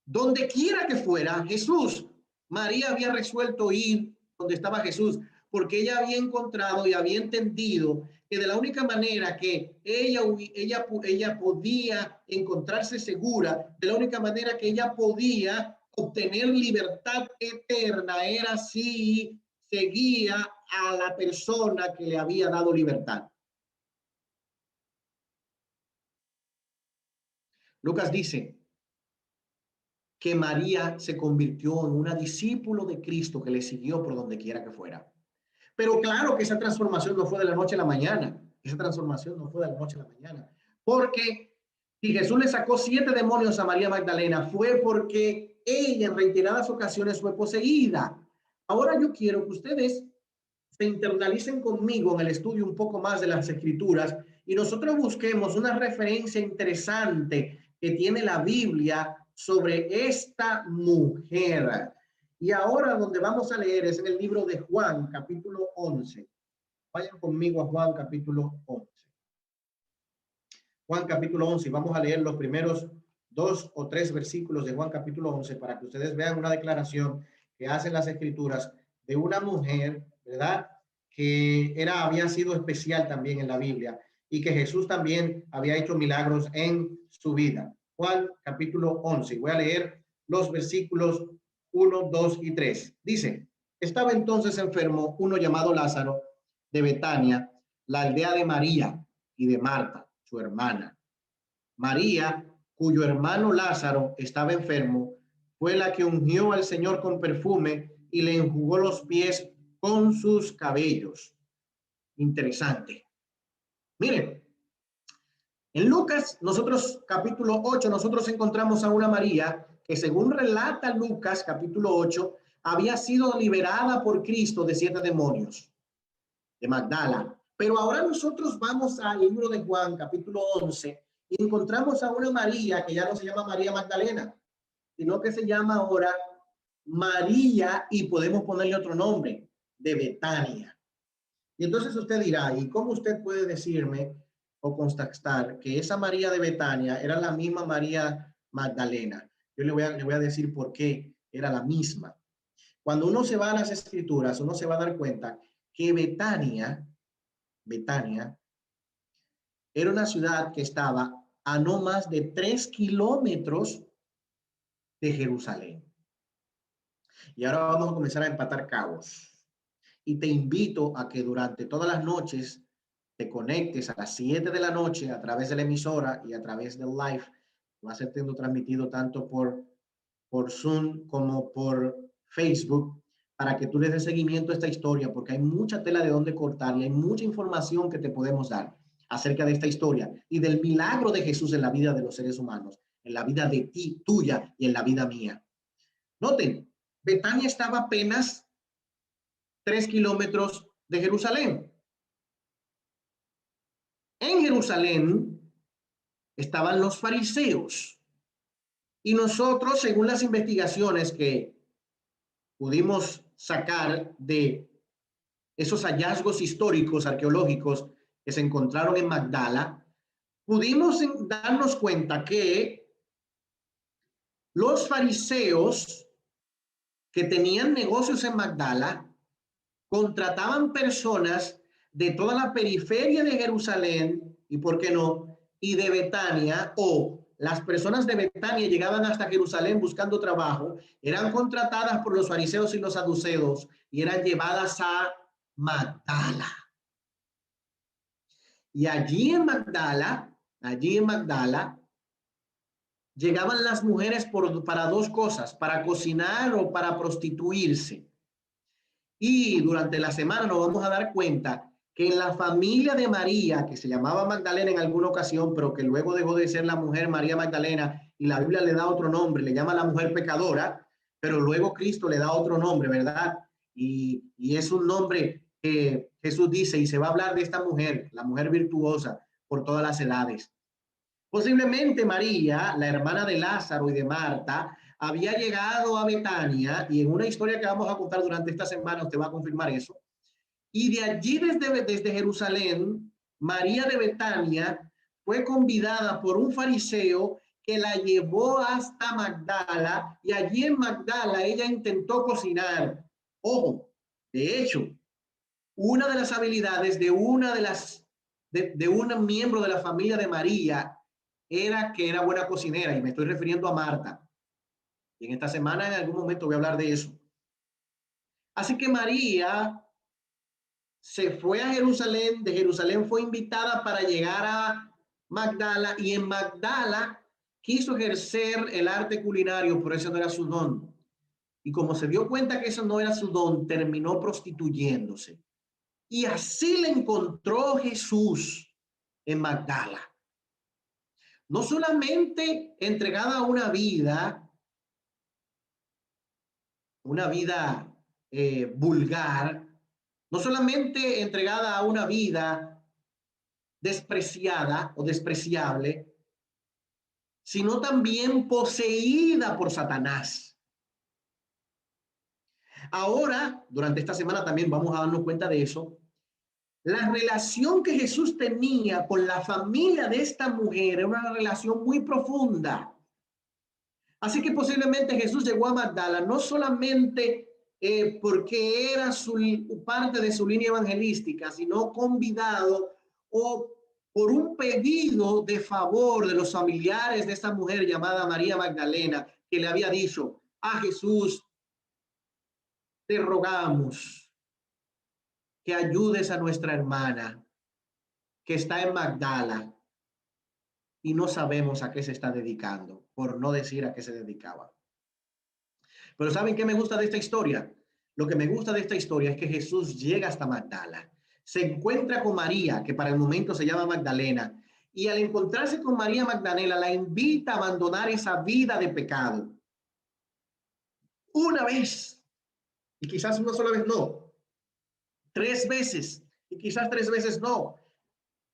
Donde quiera que fuera Jesús, María había resuelto ir donde estaba Jesús, porque ella había encontrado y había entendido que de la única manera que ella podía encontrarse segura, de la única manera que ella podía obtener libertad eterna, era si seguía a la persona que le había dado libertad. Lucas dice que María se convirtió en una discípulo de Cristo que le siguió por donde quiera que fuera. Pero claro que esa transformación no fue de la noche a la mañana. Esa transformación no fue de la noche a la mañana. Porque si Jesús le sacó 7 demonios a María Magdalena, fue porque ella en reiteradas ocasiones fue poseída. Ahora yo quiero que ustedes se internalicen conmigo en el estudio un poco más de las Escrituras y nosotros busquemos una referencia interesante que tiene la Biblia sobre esta mujer. Y ahora donde vamos a leer es en el libro de Juan, capítulo 11. Vayan conmigo a Juan, capítulo 11. Juan, capítulo 11. Vamos a leer los primeros 2 o 3 versículos de Juan, capítulo 11, para que ustedes vean una declaración que hacen las Escrituras de una mujer, ¿verdad? Que había sido especial también en la Biblia y que Jesús también había hecho milagros en su vida. Juan, capítulo 11. Voy a leer los versículos 1, 2 y 3. Dice: estaba entonces enfermo uno llamado Lázaro de Betania, la aldea de María y de Marta, su hermana. María, cuyo hermano Lázaro estaba enfermo, fue la que ungió al Señor con perfume y le enjugó los pies con sus cabellos. Interesante. Miren, en Lucas, nosotros capítulo 8, nosotros encontramos a una María que, según relata Lucas capítulo 8, había sido liberada por Cristo de 7 demonios de Magdala. Pero ahora nosotros vamos al libro de Juan capítulo 11 y encontramos a una María que ya no se llama María Magdalena, sino que se llama ahora María, y podemos ponerle otro nombre, de Betania. Y entonces usted dirá, ¿y cómo usted puede decirme o constatar que esa María de Betania era la misma María Magdalena? Yo le voy a decir por qué era la misma. Cuando uno se va a las Escrituras, uno se va a dar cuenta que Betania era una ciudad que estaba a no más de 3 kilómetros de Jerusalén. Y ahora vamos a comenzar a empatar cabos. Y te invito a que durante todas las noches te conectes a las 7 de la noche a través de la emisora y a través del live. Va a ser transmitido tanto por Zoom como por Facebook, para que tú le des seguimiento a esta historia, porque hay mucha tela de donde cortar y hay mucha información que te podemos dar. acerca de esta historia y del milagro de Jesús en la vida de los seres humanos, en la vida de ti, tuya y en la vida mía. Noten, Betania estaba apenas 3 kilómetros de Jerusalén. En Jerusalén estaban los fariseos. Y nosotros, según las investigaciones que pudimos sacar de esos hallazgos históricos, arqueológicos que se encontraron en Magdala, pudimos darnos cuenta que los fariseos que tenían negocios en Magdala contrataban personas de toda la periferia de Jerusalén y, ¿por qué no?, y de Betania, o las personas de Betania llegaban hasta Jerusalén buscando trabajo, eran contratadas por los fariseos y los saduceos y eran llevadas a Magdala. Y allí en Magdala, llegaban las mujeres para dos cosas, para cocinar o para prostituirse. Y durante la semana nos vamos a dar cuenta que en la familia de María, que se llamaba Magdalena en alguna ocasión, pero que luego dejó de ser la mujer María Magdalena, y la Biblia le da otro nombre, le llama la mujer pecadora, pero luego Cristo le da otro nombre, ¿verdad? Y es un nombre que Jesús dice, y se va a hablar de esta mujer, la mujer virtuosa, por todas las edades. Posiblemente María, la hermana de Lázaro y de Marta, había llegado a Betania, y en una historia que vamos a contar durante esta semana usted va a confirmar eso. Y de allí, desde Jerusalén, María de Betania fue convidada por un fariseo que la llevó hasta Magdala, y allí en Magdala ella intentó cocinar. Ojo, de hecho, una de las habilidades de un miembro de la familia de María era que era buena cocinera, y me estoy refiriendo a Marta. Y en esta semana en algún momento voy a hablar de eso. Así que María se fue a Jerusalén, de Jerusalén fue invitada para llegar a Magdala, y en Magdala quiso ejercer el arte culinario, pero eso no era su don. Y como se dio cuenta que eso no era su don, terminó prostituyéndose. Y así le encontró Jesús en Magdala. No solamente entregada a una vida vulgar, no solamente entregada a una vida despreciada o despreciable, sino también poseída por Satanás. Ahora, durante esta semana también vamos a darnos cuenta de eso. La relación que Jesús tenía con la familia de esta mujer era una relación muy profunda. Así que posiblemente Jesús llegó a Magdala no solamente porque era parte de su línea evangelística, sino convidado o por un pedido de favor de los familiares de esta mujer llamada María Magdalena, que le había dicho a Jesús: te rogamos que ayudes a nuestra hermana que está en Magdala y no sabemos a qué se está dedicando, por no decir a qué se dedicaba. Pero ¿saben qué me gusta de esta historia? Lo que me gusta de esta historia es que Jesús llega hasta Magdala, se encuentra con María, que para el momento se llama Magdalena, y al encontrarse con María Magdalena la invita a abandonar esa vida de pecado. Una vez, y quizás una sola vez no, 3 veces, y quizás 3 veces no,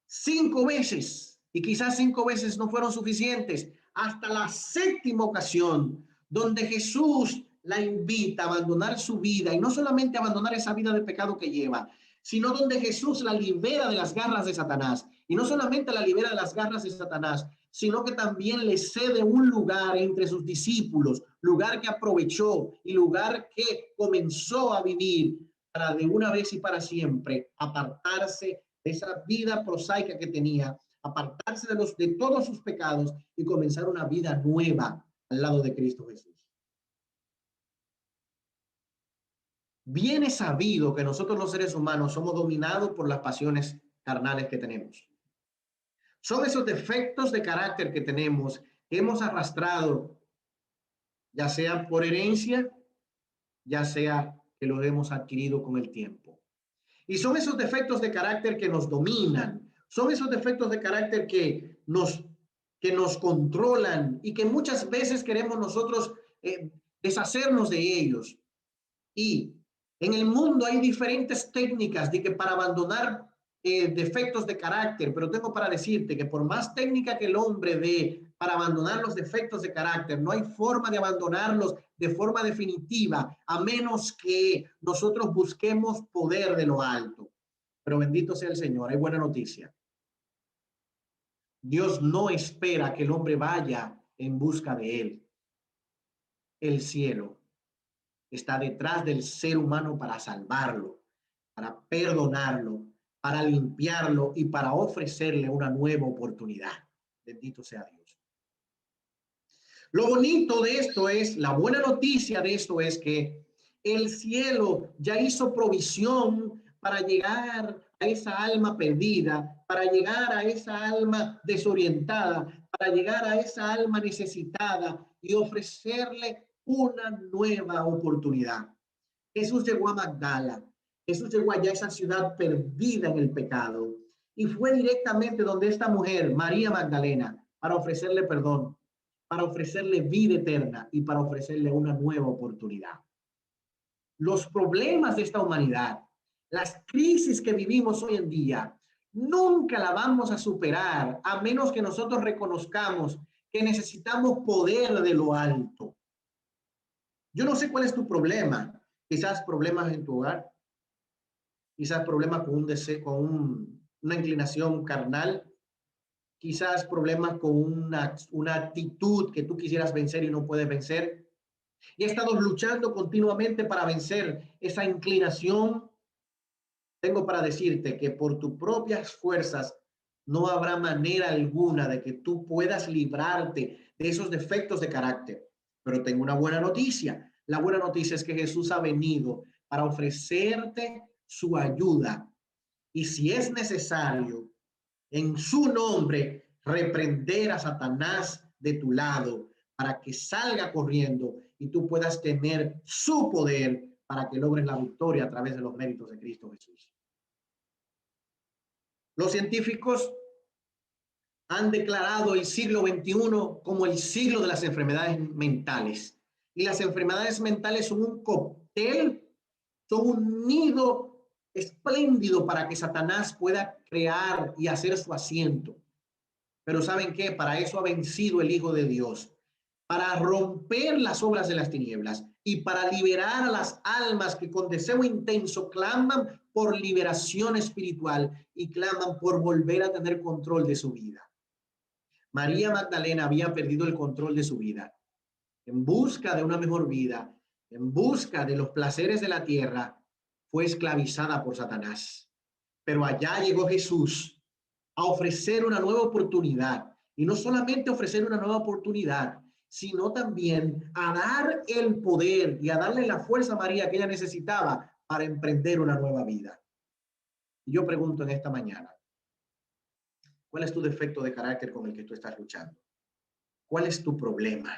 5 veces, y quizás 5 veces no fueron suficientes, hasta la 7ª ocasión, donde Jesús la invita a abandonar su vida, y no solamente abandonar esa vida de pecado que lleva, sino donde Jesús la libera de las garras de Satanás, y no solamente la libera de las garras de Satanás, sino que también le cede un lugar entre sus discípulos, lugar que aprovechó y lugar que comenzó a vivir para de una vez y para siempre apartarse de esa vida prosaica que tenía, apartarse de todos sus pecados y comenzar una vida nueva al lado de Cristo Jesús. Bien es sabido que nosotros los seres humanos somos dominados por las pasiones carnales que tenemos. Son esos defectos de carácter que tenemos, que hemos arrastrado, ya sea por herencia, ya sea que lo hemos adquirido con el tiempo. Y son esos defectos de carácter que nos dominan, Son esos defectos de carácter que nos controlan y que muchas veces queremos nosotros deshacernos de ellos. Y en el mundo hay diferentes técnicas de que para abandonar defectos de carácter, pero tengo para decirte que por más técnica que el hombre dé para abandonar los defectos de carácter, no hay forma de abandonarlos de forma definitiva, a menos que nosotros busquemos poder de lo alto. Pero bendito sea el Señor, hay buena noticia. Dios no espera que el hombre vaya en busca de él. El cielo está detrás del ser humano para salvarlo, para perdonarlo, para limpiarlo y para ofrecerle una nueva oportunidad. Bendito sea Dios. Lo bonito de esto es, la buena noticia de esto es que el cielo ya hizo provisión para llegar a esa alma perdida, para llegar a esa alma desorientada, para llegar a esa alma necesitada y ofrecerle una nueva oportunidad. Jesús llegó a Magdala, Jesús llegó allá a esa ciudad perdida en el pecado y fue directamente donde esta mujer, María Magdalena, para ofrecerle perdón, para ofrecerle vida eterna y para ofrecerle una nueva oportunidad. Los problemas de esta humanidad, las crisis que vivimos hoy en día, nunca la vamos a superar a menos que nosotros reconozcamos que necesitamos poder de lo alto. Yo no sé cuál es tu problema, quizás problemas en tu hogar, quizás problemas con un deseo, con una inclinación carnal, quizás problemas con una actitud que tú quisieras vencer y no puedes vencer. Y he estado luchando continuamente para vencer esa inclinación. Tengo para decirte que por tus propias fuerzas no habrá manera alguna de que tú puedas librarte de esos defectos de carácter. Pero tengo una buena noticia. La buena noticia es que Jesús ha venido para ofrecerte su ayuda. Y si es necesario, en su nombre, reprender a Satanás de tu lado para que salga corriendo y tú puedas tener su poder para que logres la victoria a través de los méritos de Cristo Jesús. Los científicos han declarado el siglo XXI como el siglo de las enfermedades mentales. Y las enfermedades mentales son un cóctel, son un nido espléndido para que Satanás pueda crear y hacer su asiento. Pero ¿saben qué? Para eso ha vencido el Hijo de Dios, para romper las obras de las tinieblas y para liberar a las almas que con deseo intenso claman por liberación espiritual y claman por volver a tener control de su vida. María Magdalena había perdido el control de su vida. En busca de una mejor vida, en busca de los placeres de la tierra, fue esclavizada por Satanás. Pero allá llegó Jesús a ofrecer una nueva oportunidad. Y no solamente ofrecer una nueva oportunidad, sino también a dar el poder y a darle la fuerza a María que ella necesitaba para emprender una nueva vida. Y yo pregunto en esta mañana, ¿cuál es tu defecto de carácter con el que tú estás luchando? ¿Cuál es tu problema?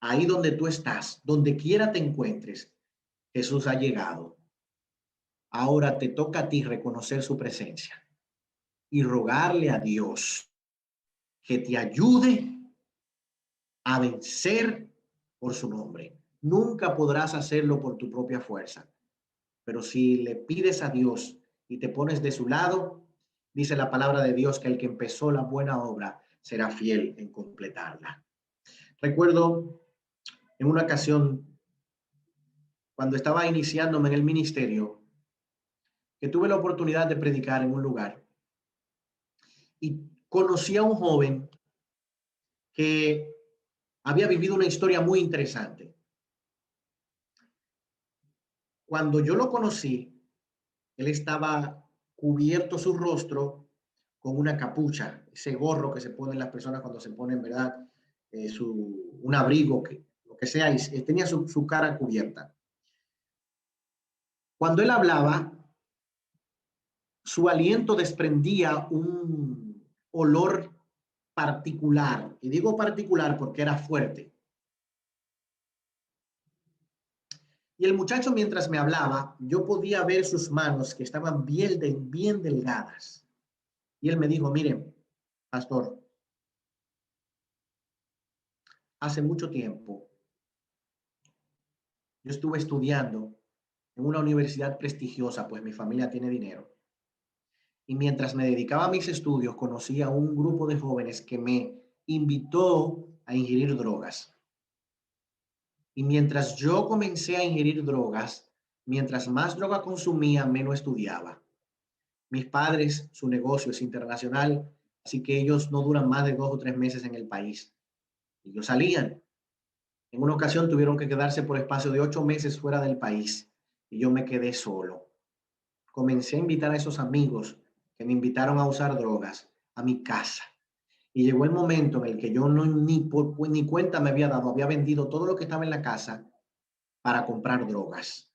Ahí donde tú estás, donde quiera te encuentres, Jesús ha llegado. Ahora te toca a ti reconocer su presencia y rogarle a Dios que te ayude a vencer por su nombre. Nunca podrás hacerlo por tu propia fuerza, pero si le pides a Dios y te pones de su lado, dice la palabra de Dios que el que empezó la buena obra será fiel en completarla. Recuerdo en una ocasión, cuando estaba iniciándome en el ministerio, que tuve la oportunidad de predicar en un lugar y conocí a un joven que había vivido una historia muy interesante. Cuando yo lo conocí, él estaba cubierto su rostro con una capucha, ese gorro que se ponen las personas cuando se ponen, ¿verdad? Un abrigo, lo que sea, y tenía su cara cubierta. Cuando él hablaba, su aliento desprendía un olor particular, y digo particular porque era fuerte. Y el muchacho, mientras me hablaba, yo podía ver sus manos que estaban bien delgadas. Y él me dijo, mire, pastor, hace mucho tiempo yo estuve estudiando en una universidad prestigiosa, pues mi familia tiene dinero. Y mientras me dedicaba a mis estudios, conocí a un grupo de jóvenes que me invitó a ingerir drogas. Y mientras yo comencé a ingerir drogas, mientras más droga consumía, menos estudiaba. Mis padres, su negocio es internacional, así que ellos no duran más de 2 o 3 meses en el país. Ellos salían. En una ocasión tuvieron que quedarse por espacio de 8 meses fuera del país y yo me quedé solo. Comencé a invitar a esos amigos que me invitaron a usar drogas a mi casa. Y llegó el momento en el que yo ni cuenta me había dado, había vendido todo lo que estaba en la casa para comprar drogas.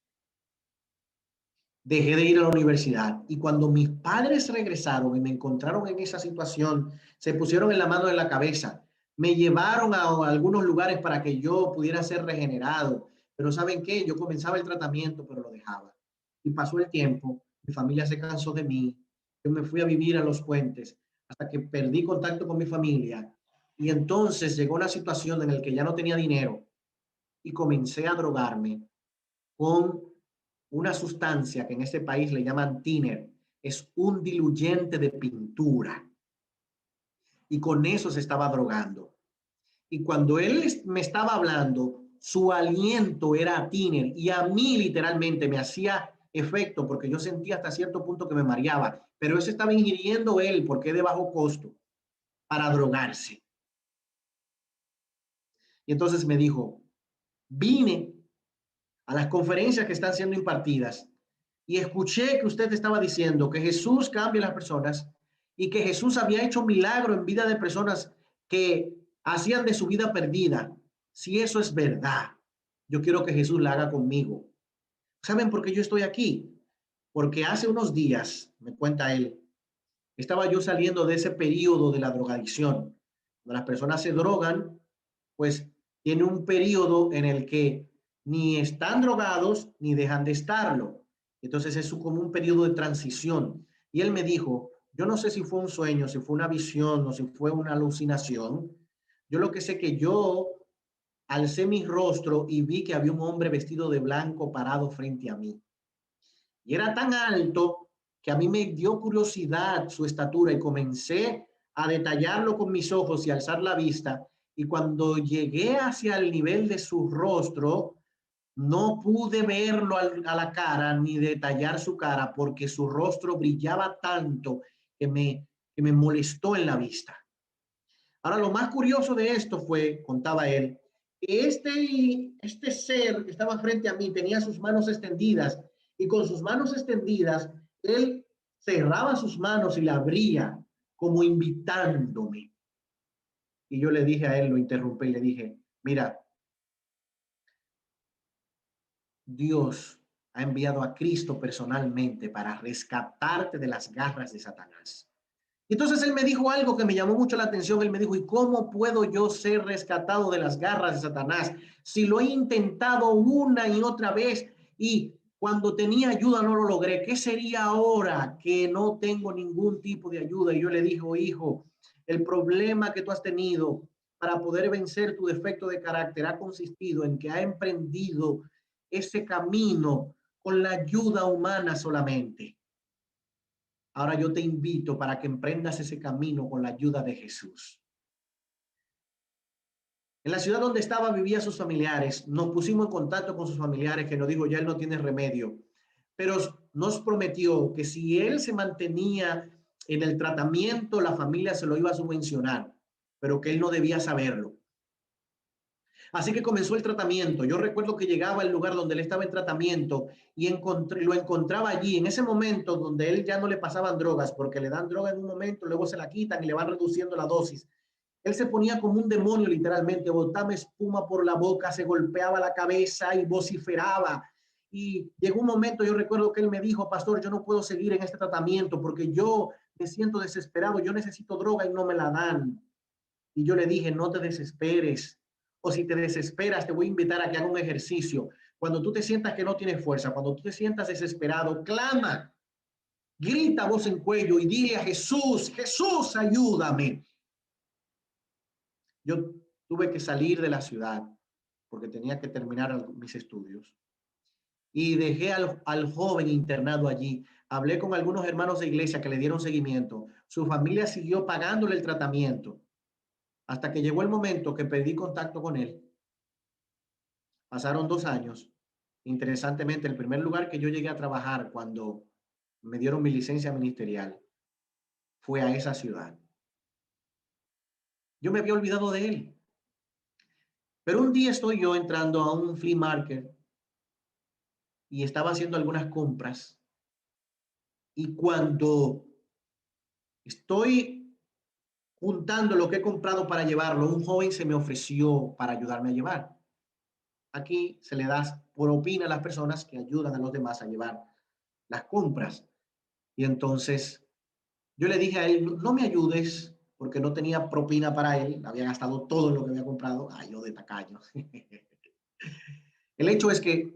Dejé de ir a la universidad y cuando mis padres regresaron y me encontraron en esa situación, se pusieron en la mano de la cabeza. Me llevaron a algunos lugares para que yo pudiera ser regenerado. Pero ¿saben qué? Yo comenzaba el tratamiento, pero lo dejaba. Y pasó el tiempo, mi familia se cansó de mí. Yo me fui a vivir a Los Puentes hasta que perdí contacto con mi familia. Y entonces llegó una situación en la que ya no tenía dinero y comencé a drogarme con una sustancia que en este país le llaman thinner. Es un diluyente de pintura. Y con eso se estaba drogando. Y cuando él me estaba hablando, su aliento era thinner y a mí literalmente me hacía efecto porque yo sentía hasta cierto punto que me mareaba, pero eso estaba ingiriendo él porque es de bajo costo para drogarse. Y entonces me dijo, vine a las conferencias que están siendo impartidas y escuché que usted estaba diciendo que Jesús cambia a las personas y que Jesús había hecho milagro en vida de personas que hacían de su vida perdida. Si eso es verdad, yo quiero que Jesús la haga conmigo. ¿Saben por qué yo estoy aquí? Porque hace unos días, me cuenta él, estaba yo saliendo de ese periodo de la drogadicción. Cuando las personas se drogan, pues tiene un periodo en el que ni están drogados ni dejan de estarlo. Entonces es como un periodo de transición. Y él me dijo, yo no sé si fue un sueño, si fue una visión o si fue una alucinación. Yo lo que sé que yo alcé mi rostro y vi que había un hombre vestido de blanco parado frente a mí. Y era tan alto que a mí me dio curiosidad su estatura y comencé a detallarlo con mis ojos y alzar la vista. Y cuando llegué hacia el nivel de su rostro, no pude verlo a la cara ni detallar su cara porque su rostro brillaba tanto que me molestó en la vista. Ahora, lo más curioso de esto fue, contaba él, que este ser que estaba frente a mí tenía sus manos extendidas y con sus manos extendidas, él cerraba sus manos y la abría como invitándome. Y yo le dije a él, lo interrumpí y le dije, mira, Dios ha enviado a Cristo personalmente para rescatarte de las garras de Satanás. Y entonces él me dijo algo que me llamó mucho la atención. Él me dijo, ¿y cómo puedo yo ser rescatado de las garras de Satanás? Si lo he intentado una y otra vez y cuando tenía ayuda no lo logré. ¿Qué sería ahora que no tengo ningún tipo de ayuda? Y yo le dije, hijo, el problema que tú has tenido para poder vencer tu defecto de carácter ha consistido en que ha emprendido ese camino con la ayuda humana solamente. Ahora yo te invito para que emprendas ese camino con la ayuda de Jesús. En la ciudad donde estaba vivía sus familiares. Nos pusimos en contacto con sus familiares que nos dijo ya él no tiene remedio. Pero nos prometió que si él se mantenía en el tratamiento, la familia se lo iba a subvencionar, pero que él no debía saberlo. Así que comenzó el tratamiento. Yo recuerdo que llegaba al lugar donde él estaba en tratamiento y lo encontraba allí, en ese momento donde él ya no le pasaban drogas, porque le dan droga en un momento, luego se la quitan y le van reduciendo la dosis. Él se ponía como un demonio literalmente, botaba espuma por la boca, se golpeaba la cabeza y vociferaba. Y llegó un momento, yo recuerdo que él me dijo, pastor, yo no puedo seguir en este tratamiento porque yo me siento desesperado, yo necesito droga y no me la dan. Y yo le dije, no te desesperes. O si te desesperas, te voy a invitar a que haga un ejercicio. Cuando tú te sientas que no tienes fuerza, cuando tú te sientas desesperado, clama. grita a voz en cuello y dile a Jesús, Jesús, ayúdame. Yo tuve que salir de la ciudad porque tenía que terminar mis estudios. Y dejé al joven internado allí. Hablé con algunos hermanos de iglesia que le dieron seguimiento. Su familia siguió pagándole el tratamiento hasta que llegó el momento que perdí contacto con él. Pasaron 2 años. Interesantemente, el primer lugar que yo llegué a trabajar cuando me dieron mi licencia ministerial fue a esa ciudad. Yo me había olvidado de él. Pero un día estoy yo entrando a un flea market y estaba haciendo algunas compras. Y cuando estoy juntando lo que he comprado para llevarlo, un joven se me ofreció para ayudarme a llevar. Aquí se le da propina a las personas que ayudan a los demás a llevar las compras. Y entonces yo le dije a él, no me ayudes, porque no tenía propina para él. Había gastado todo lo que había comprado. Ay, yo de tacaño. El hecho es que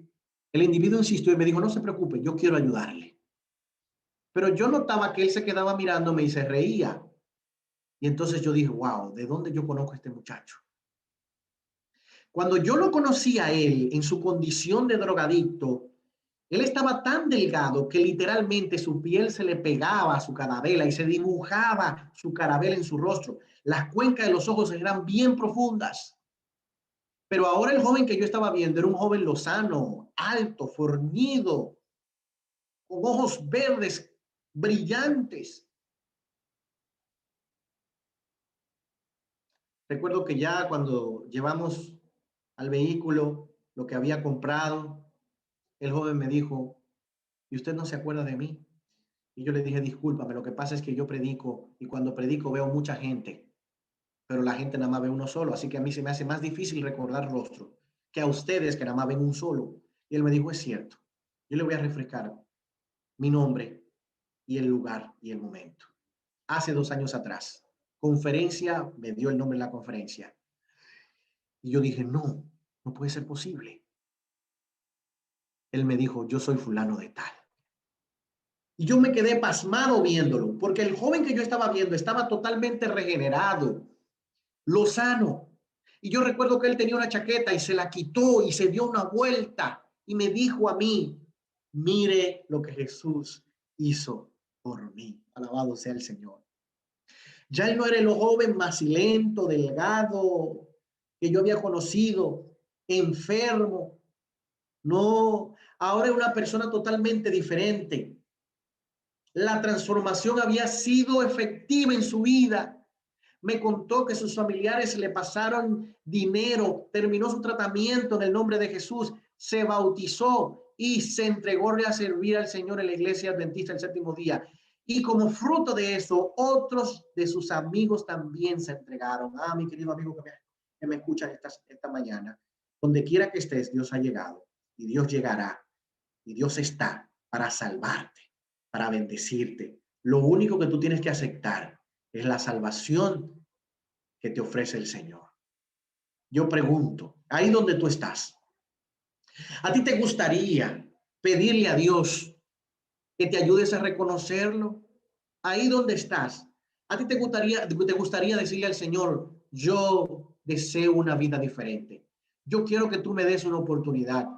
el individuo insistió y me dijo, no se preocupe, yo quiero ayudarle. Pero yo notaba que él se quedaba mirándome y se reía. Y entonces yo dije, wow, ¿de dónde yo conozco a este muchacho? Cuando yo lo conocí a él en su condición de drogadicto, él estaba tan delgado que literalmente su piel se le pegaba a su carabela y se dibujaba su carabela en su rostro. Las cuencas de los ojos eran bien profundas. Pero ahora el joven que yo estaba viendo era un joven lozano, alto, fornido, con ojos verdes, brillantes. Recuerdo que ya cuando llevamos al vehículo lo que había comprado, el joven me dijo, ¿y usted no se acuerda de mí? Y yo le dije, discúlpame, lo que pasa es que yo predico y cuando predico veo mucha gente, pero la gente nada más ve uno solo, así que a mí se me hace más difícil recordar rostro que a ustedes que nada más ven un solo. Y él me dijo, es cierto, yo le voy a refrescar mi nombre y el lugar y el momento. Hace 2 años atrás, conferencia, me dio el nombre de la conferencia. Y yo dije, no, no puede ser posible. Él me dijo, yo soy fulano de tal. Y yo me quedé pasmado viéndolo, porque el joven que yo estaba viendo estaba totalmente regenerado, lozano. Y yo recuerdo que él tenía una chaqueta y se la quitó y se dio una vuelta y me dijo a mí, mire lo que Jesús hizo por mí. Alabado sea el Señor. Ya él no era el joven macilento, delgado, que yo había conocido, enfermo. No, ahora es una persona totalmente diferente. La transformación había sido efectiva en su vida. Me contó que sus familiares le pasaron dinero, terminó su tratamiento en el nombre de Jesús, se bautizó y se entregó a servir al Señor en la iglesia adventista el 7º día. Y como fruto de eso, otros de sus amigos también se entregaron. Ah, mi querido amigo que me escucha esta mañana, donde quiera que estés, Dios ha llegado y Dios llegará y Dios está para salvarte, para bendecirte. Lo único que tú tienes que aceptar es la salvación que te ofrece el Señor. Yo pregunto, ahí donde tú estás, ¿a ti te gustaría pedirle a Dios que te ayudes a reconocerlo? Ahí donde estás, ¿a ti te gustaría decirle al Señor, yo deseo una vida diferente? Yo quiero que tú me des una oportunidad.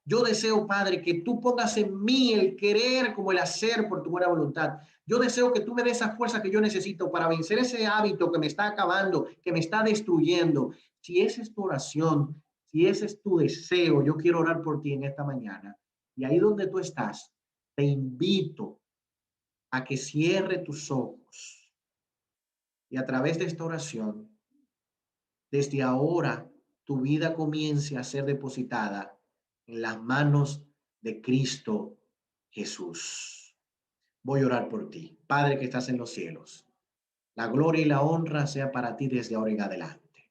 Yo deseo, Padre, que tú pongas en mí el querer como el hacer por tu buena voluntad. Yo deseo que tú me des esa fuerza que yo necesito para vencer ese hábito que me está acabando, que me está destruyendo. Si esa es tu oración, si ese es tu deseo, yo quiero orar por ti en esta mañana. Y ahí donde tú estás, te invito a que cierre tus ojos. Y a través de esta oración, desde ahora, tu vida comience a ser depositada en las manos de Cristo Jesús. Voy a orar por ti. Padre que estás en los cielos, la gloria y la honra sea para ti desde ahora en adelante.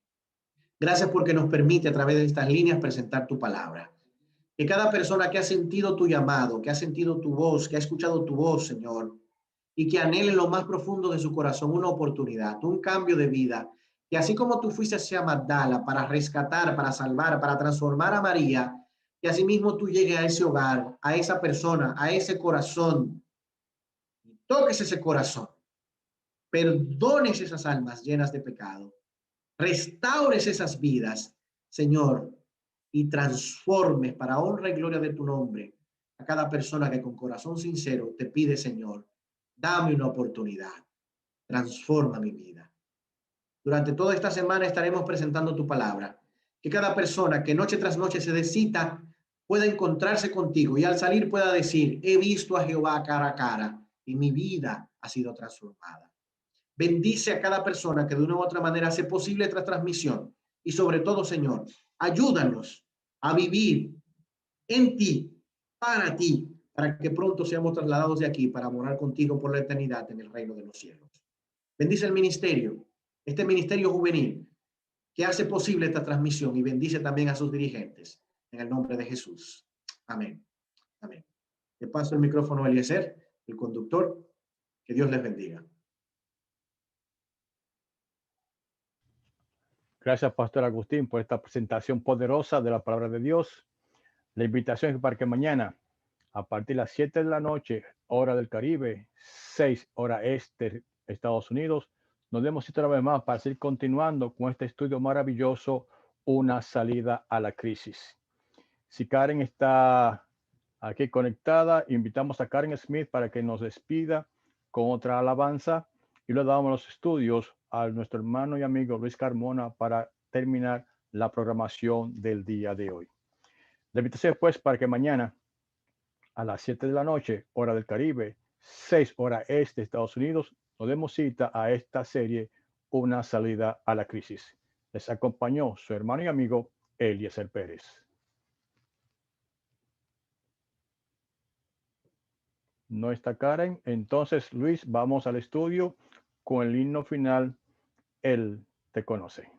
Gracias porque nos permite a través de estas líneas presentar tu palabra. Que cada persona que ha sentido tu llamado, que ha sentido tu voz, que ha escuchado tu voz, Señor, y que anhele en lo más profundo de su corazón una oportunidad, un cambio de vida, que así como tú fuiste hacia Magdala para rescatar, para salvar, para transformar a María, que asimismo tú llegues a ese hogar, a esa persona, a ese corazón, y toques ese corazón, perdones esas almas llenas de pecado, restaures esas vidas, Señor, y transformes para honra y gloria de tu nombre a cada persona que con corazón sincero te pide, Señor, dame una oportunidad, transforma mi vida. Durante toda esta semana estaremos presentando tu palabra, que cada persona que noche tras noche se dé cita pueda encontrarse contigo y al salir pueda decir, he visto a Jehová cara a cara y mi vida ha sido transformada. Bendice a cada persona que de una u otra manera hace posible esta transmisión y sobre todo, Señor, ayúdanos a vivir en ti, para que pronto seamos trasladados de aquí para morar contigo por la eternidad en el reino de los cielos. Bendice el ministerio, este ministerio juvenil que hace posible esta transmisión y bendice también a sus dirigentes en el nombre de Jesús. Amén. Amén. Le paso el micrófono a Eliezer, el conductor. Que Dios les bendiga. Gracias, Pastor Agustín, por esta presentación poderosa de la palabra de Dios. La invitación es para que mañana, a partir de las 7 de la noche, hora del Caribe, 6 hora este, Estados Unidos, nos demos cita una vez más para seguir continuando con este estudio maravilloso, Una salida a la crisis. Si Karen está aquí conectada, invitamos a Karen Smith para que nos despida con otra alabanza y le damos los estudios a nuestro hermano y amigo Luis Carmona para terminar la programación del día de hoy. La invitación pues para que mañana a las 7 de la noche, hora del Caribe, 6 hora este de Estados Unidos, nos demos cita a esta serie Una salida a la crisis. Les acompañó su hermano y amigo Eliezer Pérez. No está Karen. Entonces, Luis, vamos al estudio con el himno final, Él te conoce.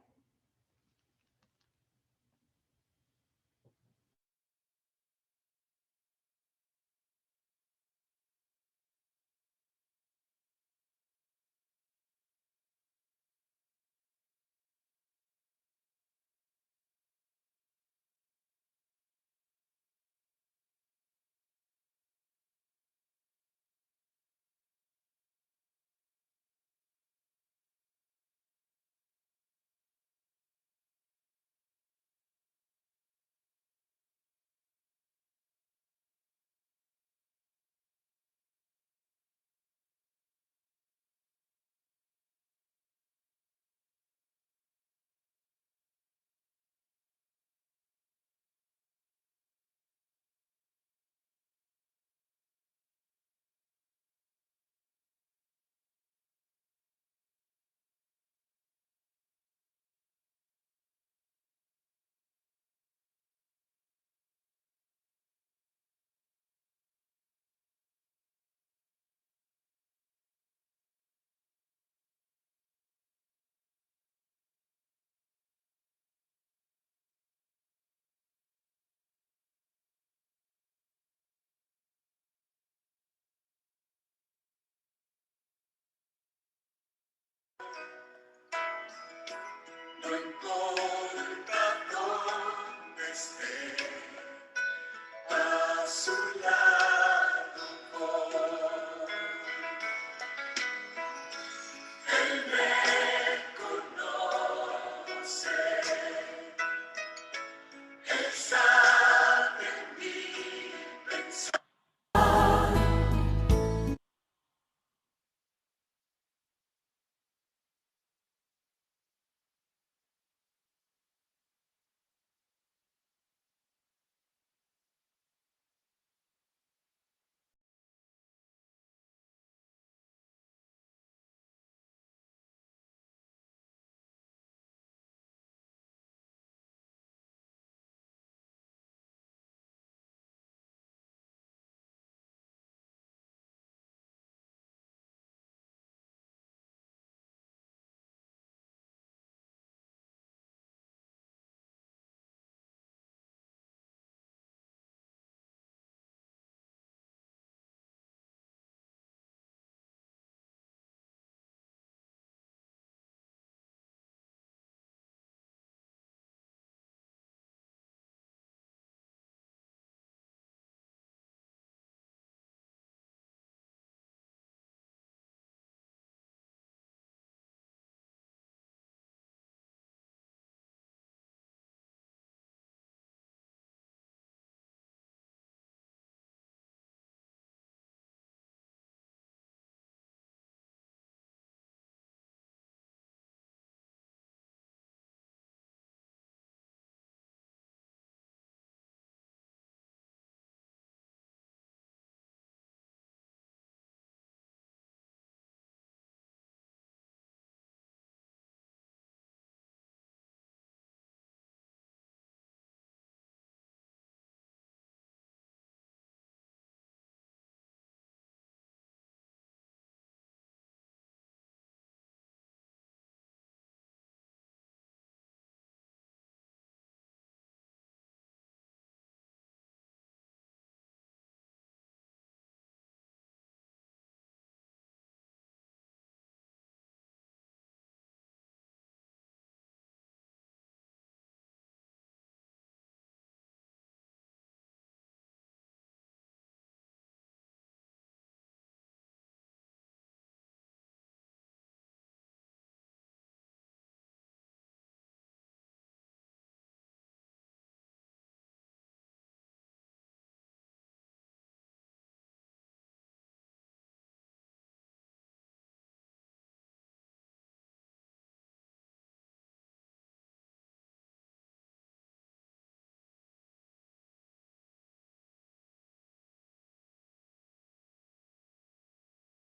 No importa dónde esté, a su lado.